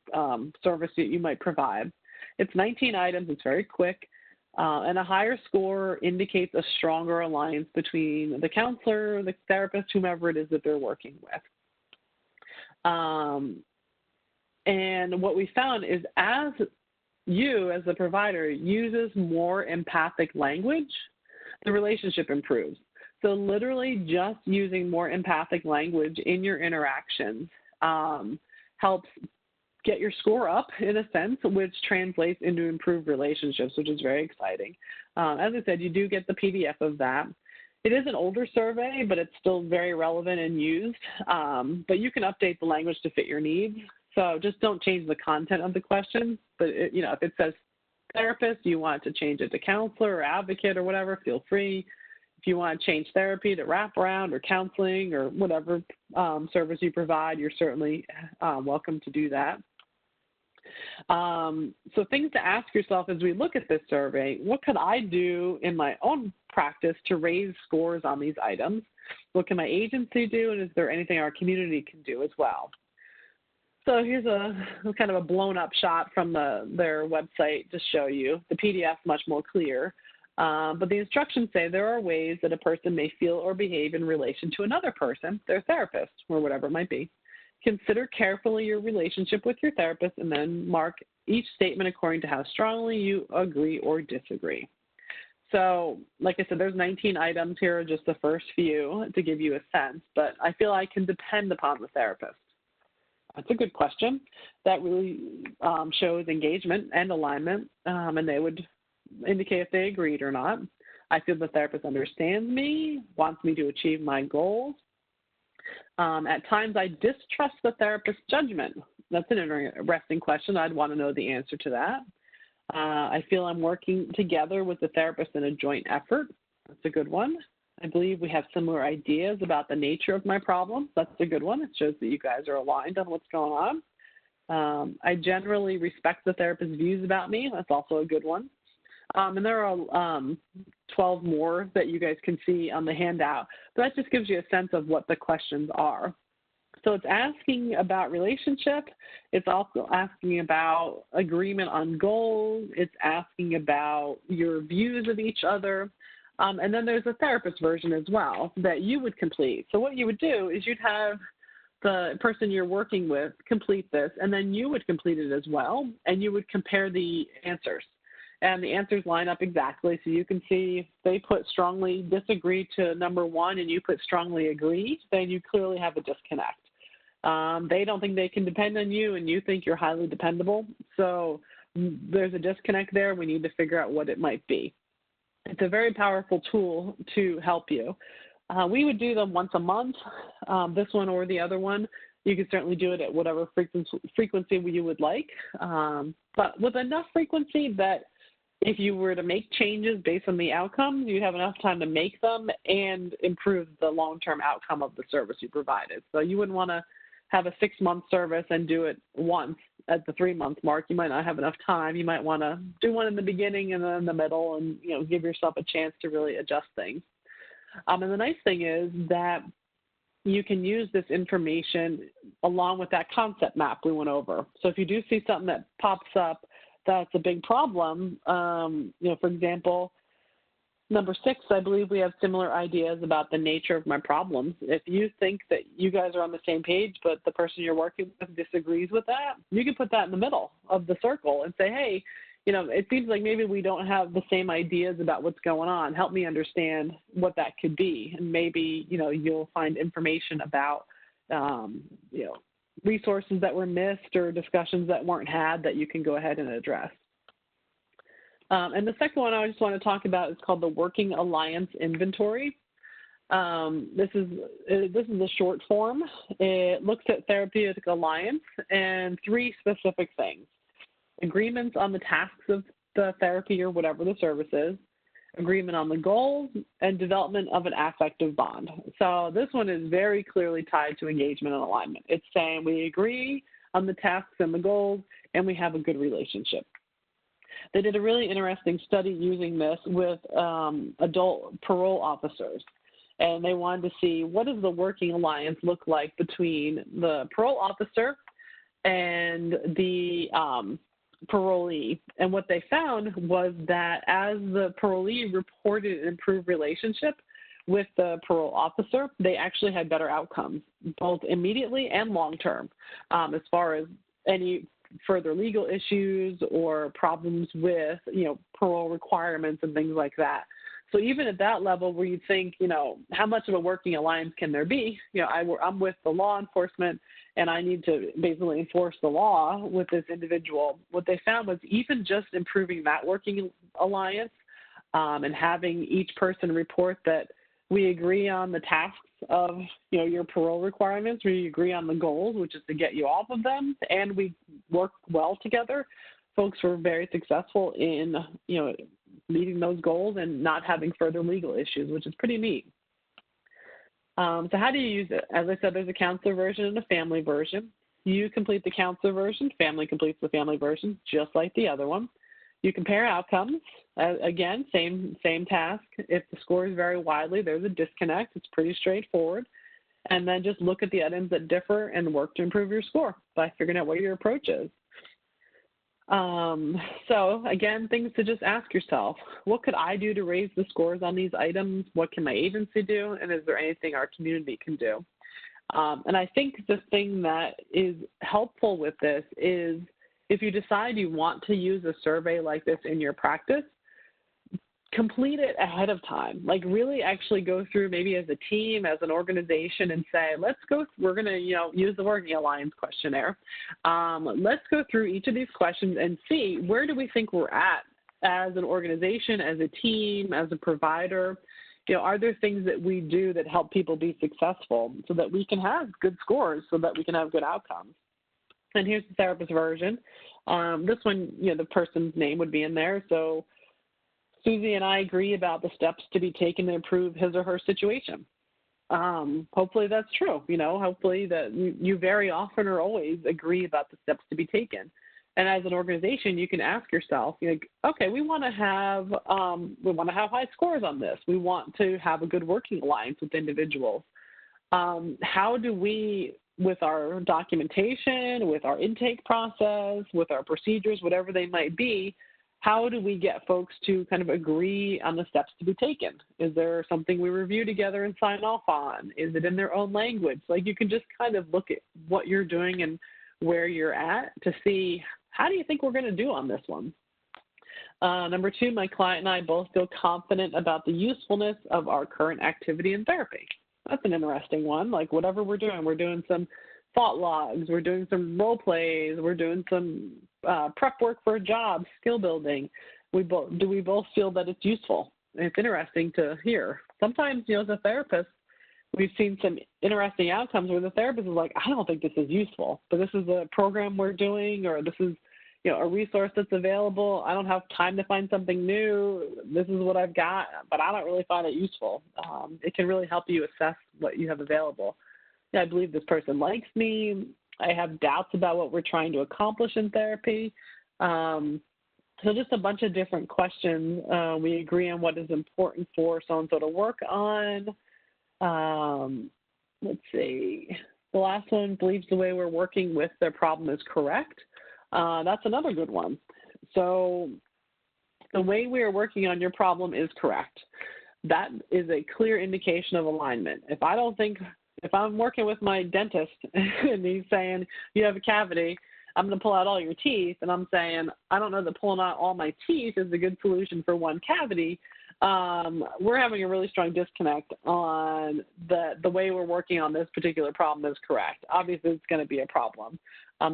service that you might provide. It's 19 items. It's very quick. And a higher score indicates a stronger alliance between the counselor, the therapist, whomever it is that they're working with. And what we found is as you, as the provider, uses more empathic language, the relationship improves. So literally just using more empathic language in your interactions helps get your score up, in a sense, which translates into improved relationships, which is very exciting. As I said, you do get the PDF of that. It is an older survey, but it's still very relevant and used. But you can update the language to fit your needs. So just don't change the content of the questions, but if it says therapist, you want to change it to counselor or advocate or whatever, feel free. If you want to change therapy to wraparound or counseling or whatever service you provide, you're certainly welcome to do that. So things to ask yourself as we look at this survey: what could I do in my own practice to raise scores on these items? What can my agency do, and is there anything our community can do as well? So here's a kind of a blown up shot from their website to show you. The PDF is much more clear, but the instructions say there are ways that a person may feel or behave in relation to another person, their therapist, or whatever it might be. Consider carefully your relationship with your therapist and then mark each statement according to how strongly you agree or disagree. So like I said, there's 19 items here, just the first few to give you a sense, but I feel I can depend upon the therapist. That's a good question. That really shows engagement and alignment, and they would indicate if they agreed or not. I feel the therapist understands me, wants me to achieve my goals. At times, I distrust the therapist's judgment. That's an interesting question. I'd want to know the answer to that. I feel I'm working together with the therapist in a joint effort. That's a good one. I believe we have similar ideas about the nature of my problem. That's a good one. It shows that you guys are aligned on what's going on. I generally respect the therapist's views about me. That's also a good one. And there are 12 more that you guys can see on the handout. But that just gives you a sense of what the questions are. So it's asking about relationship. It's also asking about agreement on goals. It's asking about your views of each other. And then there's a therapist version as well that you would complete. So what you would do is you'd have the person you're working with complete this, and then you would complete it as well, and you would compare the answers. And the answers line up exactly. So you can see if they put strongly disagree to number one and you put strongly agree, then you clearly have a disconnect. They don't think they can depend on you and you think you're highly dependable. So there's a disconnect there. We need to figure out what it might be. It's a very powerful tool to help you. We would do them once a month, this one or the other one. You can certainly do it at whatever frequency you would like, but with enough frequency that if you were to make changes based on the outcomes, you have enough time to make them and improve the long-term outcome of the service you provided. So you wouldn't want to have a 6-month service and do it once at the 3-month mark. You might not have enough time. You might want to do one in the beginning and then in the middle and, give yourself a chance to really adjust things. And the nice thing is that you can use this information along with that concept map we went over. So if you do see something that pops up that's a big problem, for example, number 6, I believe we have similar ideas about the nature of my problems. If you think that you guys are on the same page, but the person you're working with disagrees with that, you can put that in the middle of the circle and say, hey, it seems like maybe we don't have the same ideas about what's going on. Help me understand what that could be. And maybe, you'll find information about, resources that were missed or discussions that weren't had that you can go ahead and address. And the second one I just want to talk about is called the Working Alliance Inventory. This is a short form. It looks at therapeutic alliance and 3 specific things: agreements on the tasks of the therapy or whatever the service is, agreement on the goals, and development of an affective bond. So this one is very clearly tied to engagement and alignment. It's saying we agree on the tasks and the goals, and we have a good relationship. They did a really interesting study using this with adult parole officers, and they wanted to see what does the working alliance look like between the parole officer and the parolee. And what they found was that as the parolee reported an improved relationship with the parole officer, they actually had better outcomes, both immediately and long-term, as far as any further legal issues or problems with, parole requirements and things like that. So even at that level where you think, how much of a working alliance can there be? I'm with the law enforcement and I need to basically enforce the law with this individual. What they found was even just improving that working alliance and having each person report that we agree on the tasks of, your parole requirements, we agree on the goals, which is to get you off of them, and we work well together. Folks were very successful in, meeting those goals and not having further legal issues, which is pretty neat. So how do you use it? As I said, there's a counselor version and a family version. You complete the counselor version, family completes the family version, just like the other one. You compare outcomes. Again, same task. If the scores vary widely, there's a disconnect. It's pretty straightforward. And then just look at the items that differ and work to improve your score by figuring out what your approach is. So again, things to just ask yourself: what could I do to raise the scores on these items? What can my agency do? And is there anything our community can do? And I think the thing that is helpful with this is if you decide you want to use a survey like this in your practice, complete it ahead of time. Like really actually go through maybe as a team, as an organization and say, we're going to, use the Working Alliance questionnaire. Let's go through each of these questions and see where do we think we're at as an organization, as a team, as a provider, are there things that we do that help people be successful so that we can have good scores, so that we can have good outcomes? And here's the therapist version. This one, the person's name would be in there. So Susie and I agree about the steps to be taken to improve his or her situation. Hopefully that's true. Hopefully that you very often or always agree about the steps to be taken. And as an organization, you can ask yourself, okay, we want to have high scores on this. We want to have a good working alliance with individuals. How do we, with our documentation, with our intake process, with our procedures, whatever they might be, how do we get folks to kind of agree on the steps to be taken? Is there something we review together and sign off on? Is it in their own language? You can just kind of look at what you're doing and where you're at to see, how do you think we're going to do on this one? Number 2, my client and I both feel confident about the usefulness of our current activity in therapy. That's an interesting one. Whatever we're doing some thought logs, we're doing some role plays, we're doing some prep work for a job, skill building. Do we both feel that it's useful? And it's interesting to hear. Sometimes, as a therapist, we've seen some interesting outcomes where the therapist is like, I don't think this is useful, but this is a program we're doing, or this is a resource that's available. I don't have time to find something new. This is what I've got, but I don't really find it useful. It can really help you assess what you have available. I believe this person likes me. I have doubts about what we're trying to accomplish in therapy. So just a bunch of different questions. We agree on what is important for so-and-so to work on. Let's see. The last one believes the way we're working with their problem is correct. That's another good one. So the way we are working on your problem is correct. That is a clear indication of alignment. If I'm working with my dentist and he's saying, you have a cavity, I'm going to pull out all your teeth, and I'm saying, I don't know that pulling out all my teeth is a good solution for one cavity, we're having a really strong disconnect on the way we're working on this particular problem is correct. Obviously, it's going to be a problem.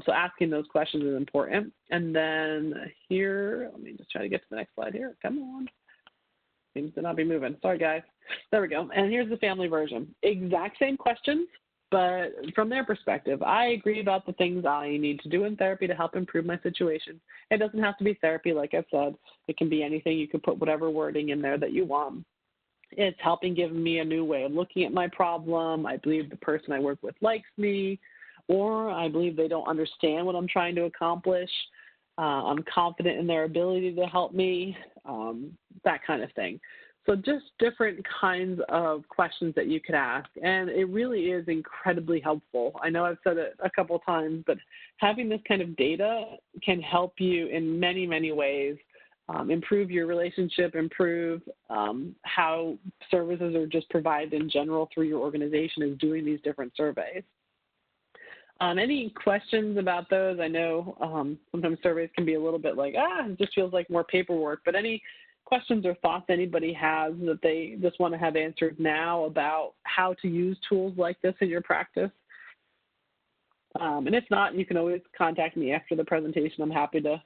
So asking those questions is important. And then here, let me just try to get to the next slide here. Come on. Seems to not be moving. Sorry, guys. There we go. And here's the family version. Exact same questions, but from their perspective, I agree about the things I need to do in therapy to help improve my situation. It doesn't have to be therapy, like I said. It can be anything. You can put whatever wording in there that you want. It's helping give me a new way of looking at my problem. I believe the person I work with likes me, or I believe they don't understand what I'm trying to accomplish. I'm confident in their ability to help me, that kind of thing. So just different kinds of questions that you could ask, and it really is incredibly helpful. I know I've said it a couple of times, but having this kind of data can help you in many, many ways, improve your relationship, improve how services are just provided in general through your organization is doing these different surveys. Any questions about those? I know sometimes surveys can be a little bit like, it just feels like more paperwork, but any questions or thoughts anybody has that they just want to have answered now about how to use tools like this in your practice? And if not, you can always contact me after the presentation. I'm happy to,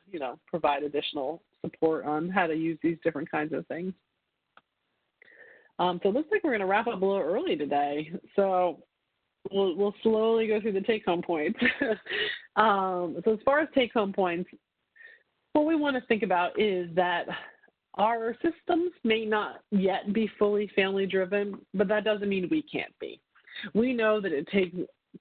provide additional support on how to use these different kinds of things. So it looks like we're going to wrap up a little early today. So we'll slowly go through the take-home points. So as far as take-home points, what we want to think about is that our systems may not yet be fully family-driven, but that doesn't mean we can't be. We know that it takes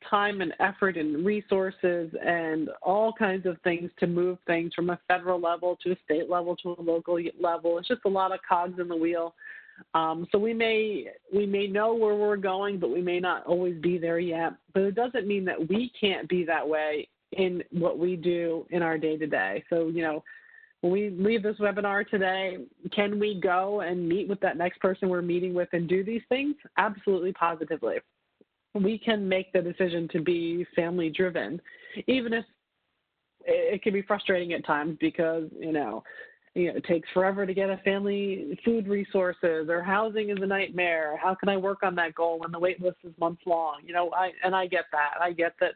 time and effort and resources and all kinds of things to move things from a federal level to a state level to a local level. It's just a lot of cogs in the wheel. So we may know where we're going, but we may not always be there yet. But it doesn't mean that we can't be that way in what we do in our day-to-day. So, when we leave this webinar today, can we go and meet with that next person we're meeting with and do these things? Absolutely, positively. We can make the decision to be family-driven, even if it can be frustrating at times because, it takes forever to get a family food resources, or housing is a nightmare. How can I work on that goal when the wait list is months long? I get that. I get that,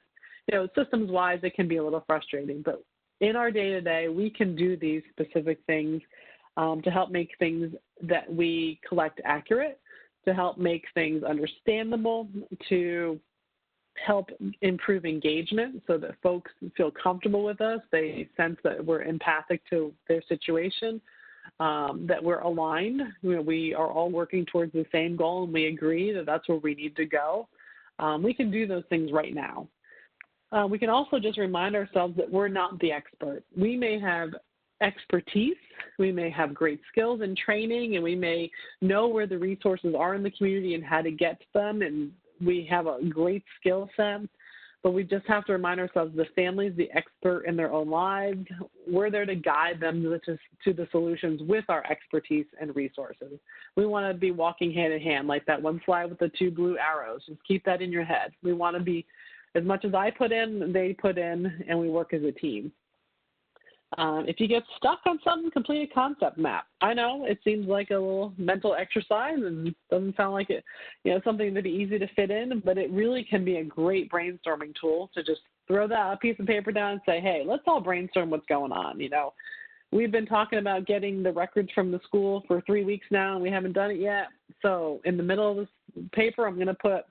systems-wise, it can be a little frustrating. But in our day-to-day, we can do these specific things to help make things that we collect accurate, to help make things understandable, to help improve engagement so that folks feel comfortable with us. They sense that we're empathic to their situation, that we're aligned. We are all working towards the same goal, and we agree that that's where we need to go. We can do those things right now. We can also just remind ourselves that we're not the expert. We may have expertise, we may have great skills and training, and we may know where the resources are in the community and how to get to them, and we have a great skill set, but we just have to remind ourselves the family's the expert in their own lives. We're there to guide them to the solutions with our expertise and resources. We want to be walking hand in hand, like that one slide with the 2 blue arrows. Just keep that in your head. We want to be, as much as I put in, they put in, and we work as a team. If you get stuck on something, complete a concept map. I know it seems like a little mental exercise and doesn't sound like it, something that'd be easy to fit in, but it really can be a great brainstorming tool to just throw that piece of paper down and say, hey, let's all brainstorm what's going on. We've been talking about getting the records from the school for 3 weeks now, and we haven't done it yet. So in the middle of this paper, I'm going to put,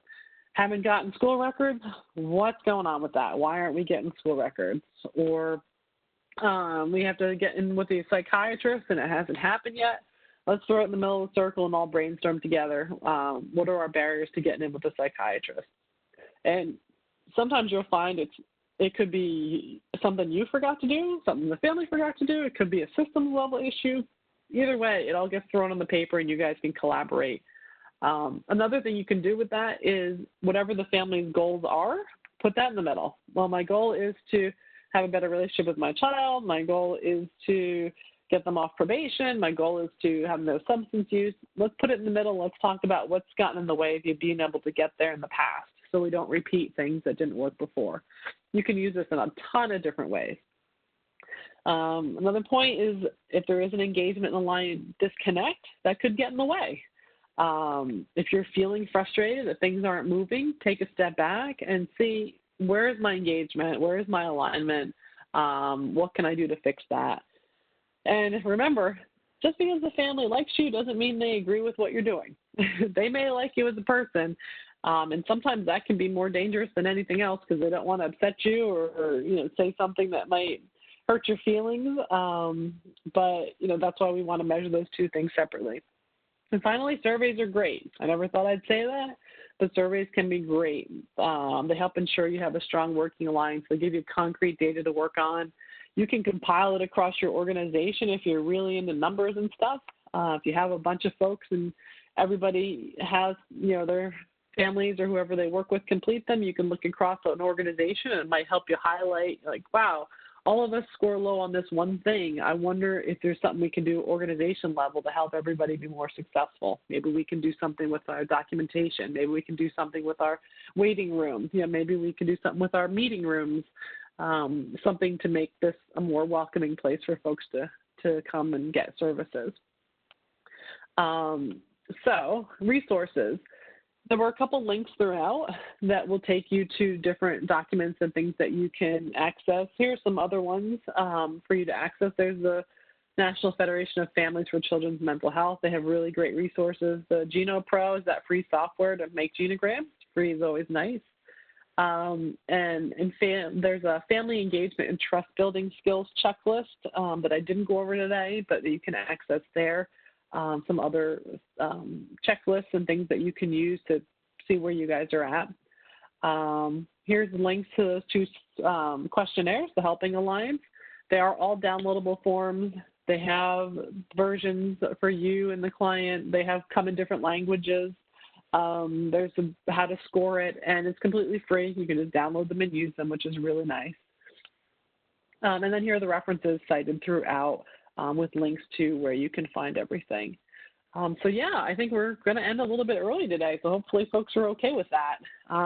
haven't gotten school records. What's going on with that? Why aren't we getting school records? Or we have to get in with the psychiatrist and it hasn't happened yet. Let's throw it in the middle of the circle and all brainstorm together. What are our barriers to getting in with the psychiatrist? And sometimes you'll find it could be something you forgot to do, something the family forgot to do. It could be a systems level issue. Either way, it all gets thrown on the paper and you guys can collaborate. Another thing you can do with that is whatever the family's goals are, put that in the middle. Well, my goal is to have a better relationship with my child. My goal is to get them off probation. My goal is to have no substance use. Let's put it in the middle. Let's talk about what's gotten in the way of you being able to get there in the past so we don't repeat things that didn't work before. You can use this in a ton of different ways. Another point is if there is an engagement in the line disconnect, that could get in the way. If you're feeling frustrated that things aren't moving, take a step back and see, where is my engagement? Where is my alignment? What can I do to fix that? And remember, just because the family likes you doesn't mean they agree with what you're doing. They may like you as a person, and sometimes that can be more dangerous than anything else because they don't want to upset you or say something that might hurt your feelings. But that's why we want to measure those two things separately. And finally, surveys are great. I never thought I'd say that, but surveys can be great. They help ensure you have a strong working alliance. They give you concrete data to work on. You can compile it across your organization if you're really into numbers and stuff. If you have a bunch of folks and everybody has, their families or whoever they work with complete them, you can look across an organization and it might help you highlight, like, wow, all of us score low on this one thing. I wonder if there's something we can do organization level to help everybody be more successful. Maybe we can do something with our documentation. Maybe we can do something with our waiting room. Maybe we can do something with our meeting rooms, something to make this a more welcoming place for folks to come and get services. So resources. There were a couple links throughout that will take you to different documents and things that you can access. Here are some other ones for you to access. There's the National Federation of Families for Children's Mental Health. They have really great resources. The Geno Pro is that free software to make genograms. Free is always nice. There's a family engagement and trust building skills checklist that I didn't go over today, but you can access there. Some other checklists and things that you can use to see where you guys are at. Here's links to those two questionnaires, the Helping Alliance. They are all downloadable forms. They have versions for you and the client. They have come in different languages. There's how to score it, and it's completely free. You can just download them and use them, which is really nice. And then here are the references cited throughout, with links to where you can find everything. So yeah, I think we're going to end a little bit early today, so hopefully folks are okay with that.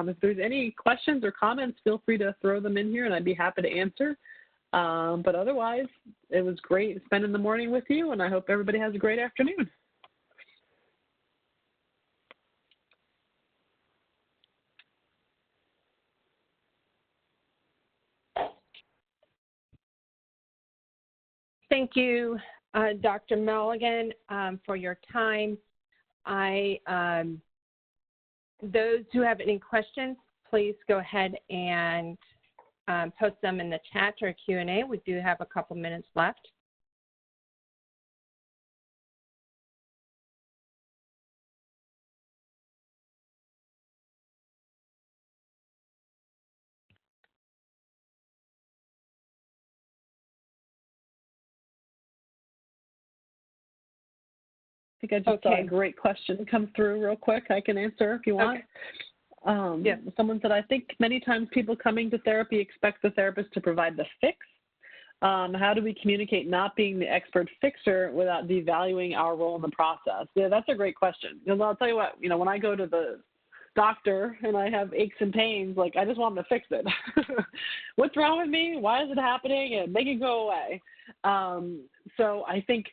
If there's any questions or comments, feel free to throw them in here and I'd be happy to answer. But otherwise, it was great spending the morning with you, and I hope everybody has a great afternoon. Thank you, Dr. Mulligan, for your time. Those who have any questions, please go ahead and post them in the chat or Q&A. We do have a couple minutes left. I think I just saw a great question come through real quick. I can answer if you want. Yes. Someone said, I think many times people coming to therapy expect the therapist to provide the fix. How do we communicate not being the expert fixer without devaluing our role in the process? Yeah, that's a great question. Because I'll tell you what, when I go to the doctor and I have aches and pains, like I just want them to fix it. What's wrong with me? Why is it happening? And make it go away. So I think,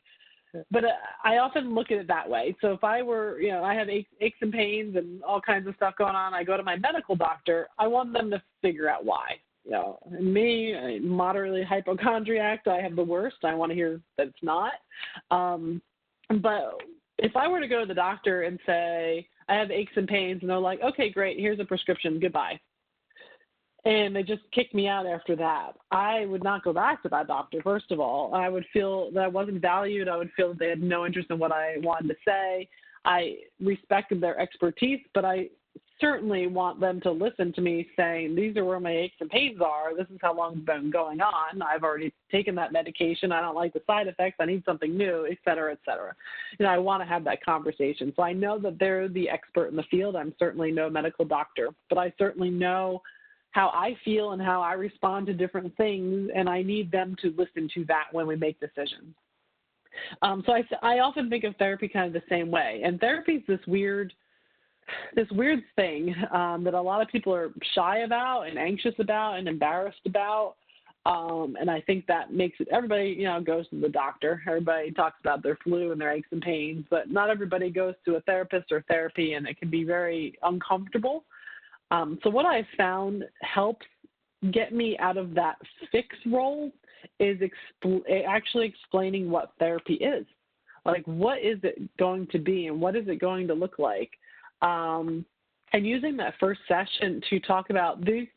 but I often look at it that way. So if I were, I have aches and pains and all kinds of stuff going on, I go to my medical doctor, I want them to figure out why. Me, I'm moderately hypochondriac, I have the worst. I want to hear that it's not. But if I were to go to the doctor and say, I have aches and pains, and they're like, okay, great, here's a prescription, goodbye. And they just kicked me out after that, I would not go back to that doctor, first of all. I would feel that I wasn't valued. I would feel that they had no interest in what I wanted to say. I respected their expertise, but I certainly want them to listen to me saying, these are where my aches and pains are. This is how long it's been going on. I've already taken that medication. I don't like the side effects. I need something new, et cetera, et cetera. I want to have that conversation. So I know that they're the expert in the field. I'm certainly no medical doctor, but I certainly know how I feel and how I respond to different things, and I need them to listen to that when we make decisions. So I often think of therapy kind of the same way, and therapy is this weird thing that a lot of people are shy about and anxious about and embarrassed about, and I think that makes it, everybody, goes to the doctor. Everybody talks about their flu and their aches and pains, but not everybody goes to a therapist or therapy, and it can be very uncomfortable. So what I've found helps get me out of that fix role is actually explaining what therapy is. Like, what is it going to be and what is it going to look like? And using that first session to talk about these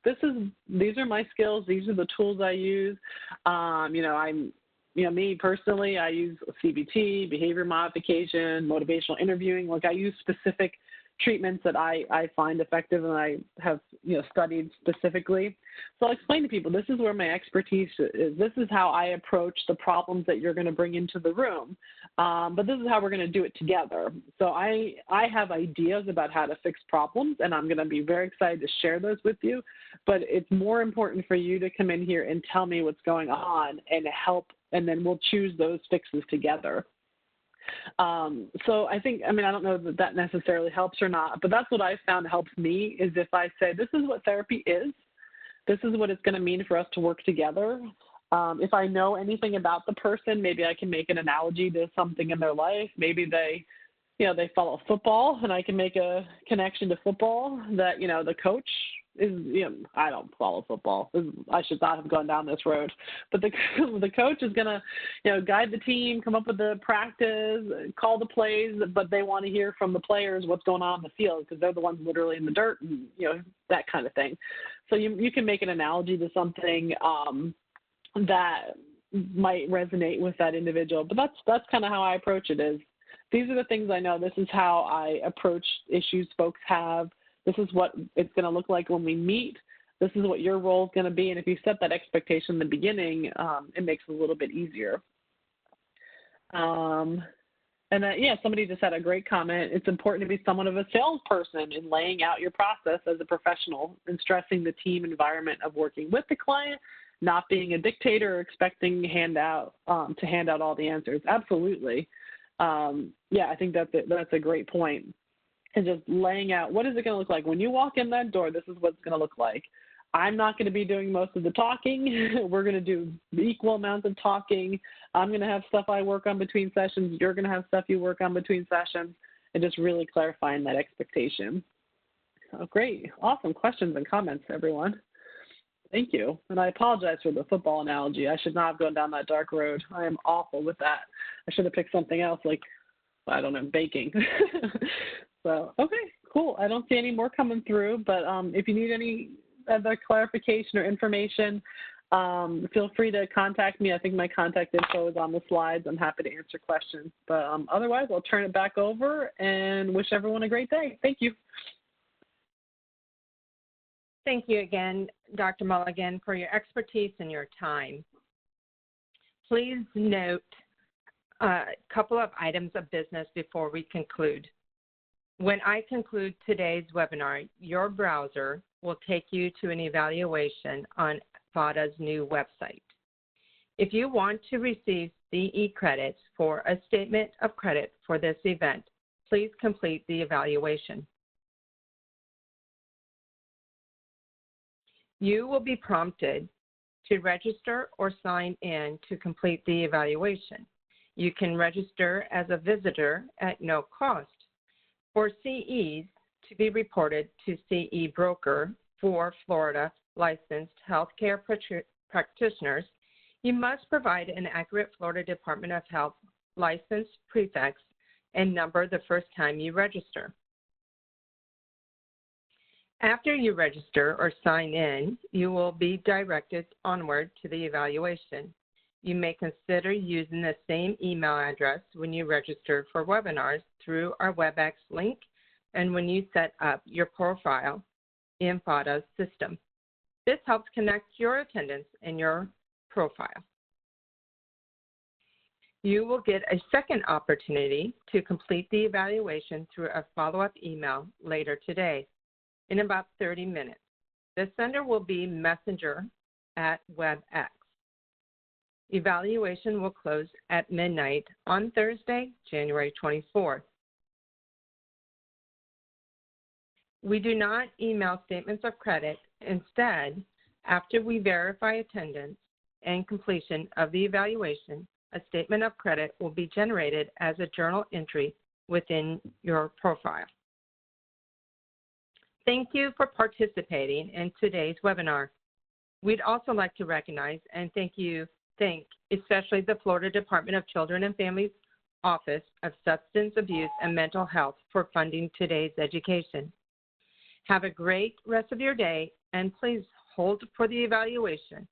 are my skills, these are the tools I use. Me personally, I use CBT, behavior modification, motivational interviewing. Like, I use specific treatments that I find effective and I have studied specifically. So I'll explain to people, this is where my expertise is. This is how I approach the problems that you're going to bring into the room. But this is how we're going to do it together. So I have ideas about how to fix problems, and I'm going to be very excited to share those with you. But it's more important for you to come in here and tell me what's going on and help, and then we'll choose those fixes together. So I think, I don't know that that necessarily helps or not, but that's what I found helps me is if I say, this is what therapy is, this is what it's going to mean for us to work together. If I know anything about the person, maybe I can make an analogy to something in their life. Maybe they follow football, and I can make a connection to football that, the coach is, I don't follow football. I should not have gone down this road. But the coach is going to, guide the team, come up with the practice, call the plays, but they want to hear from the players what's going on in the field because they're the ones literally in the dirt and, that kind of thing. So you can make an analogy to something that might resonate with that individual. But that's kind of how I approach it is, these are the things I know. This is how I approach issues folks have. This is what it's going to look like when we meet. This is what your role is going to be. And if you set that expectation in the beginning, it makes it a little bit easier. Somebody just had a great comment. It's important to be somewhat of a salesperson in laying out your process as a professional and stressing the team environment of working with the client, not being a dictator or expecting to hand out all the answers. Absolutely. I think that's a great point. And just laying out, what is it going to look like? When you walk in that door, this is what it's going to look like. I'm not going to be doing most of the talking. We're going to do equal amounts of talking. I'm going to have stuff I work on between sessions. You're going to have stuff you work on between sessions, and just really clarifying that expectation. Oh, great. Awesome questions and comments, everyone. Thank you. And I apologize for the football analogy. I should not have gone down that dark road. I am awful with that. I should have picked something else like, I don't know, baking. So, okay, cool. I don't see any more coming through, but if you need any other clarification or information, feel free to contact me. I think my contact info is on the slides. I'm happy to answer questions. But otherwise, I'll turn it back over and wish everyone a great day. Thank you. Thank you again, Dr. Mulligan, for your expertise and your time. Please note a couple of items of business before we conclude. When I conclude today's webinar, your browser will take you to an evaluation on FADA's new website. If you want to receive CE credits for a statement of credit for this event, please complete the evaluation. You will be prompted to register or sign in to complete the evaluation. You can register as a visitor at no cost. For CEs to be reported to CE broker for Florida licensed healthcare practitioners, you must provide an accurate Florida Department of Health license prefix and number the first time you register. After you register or sign in, you will be directed onward to the evaluation. You may consider using the same email address when you register for webinars through our WebEx link and when you set up your profile in FADA's system. This helps connect your attendance and your profile. You will get a second opportunity to complete the evaluation through a follow-up email later today in about 30 minutes. The sender will be messenger@WebEx. Evaluation will close at midnight on Thursday, January 24th. We do not email statements of credit. Instead, after we verify attendance and completion of the evaluation, a statement of credit will be generated as a journal entry within your profile. Thank you for participating in today's webinar. We'd also like to recognize and thank especially the Florida Department of Children and Families Office of Substance Abuse and Mental Health for funding today's education. Have a great rest of your day, and please hold for the evaluation.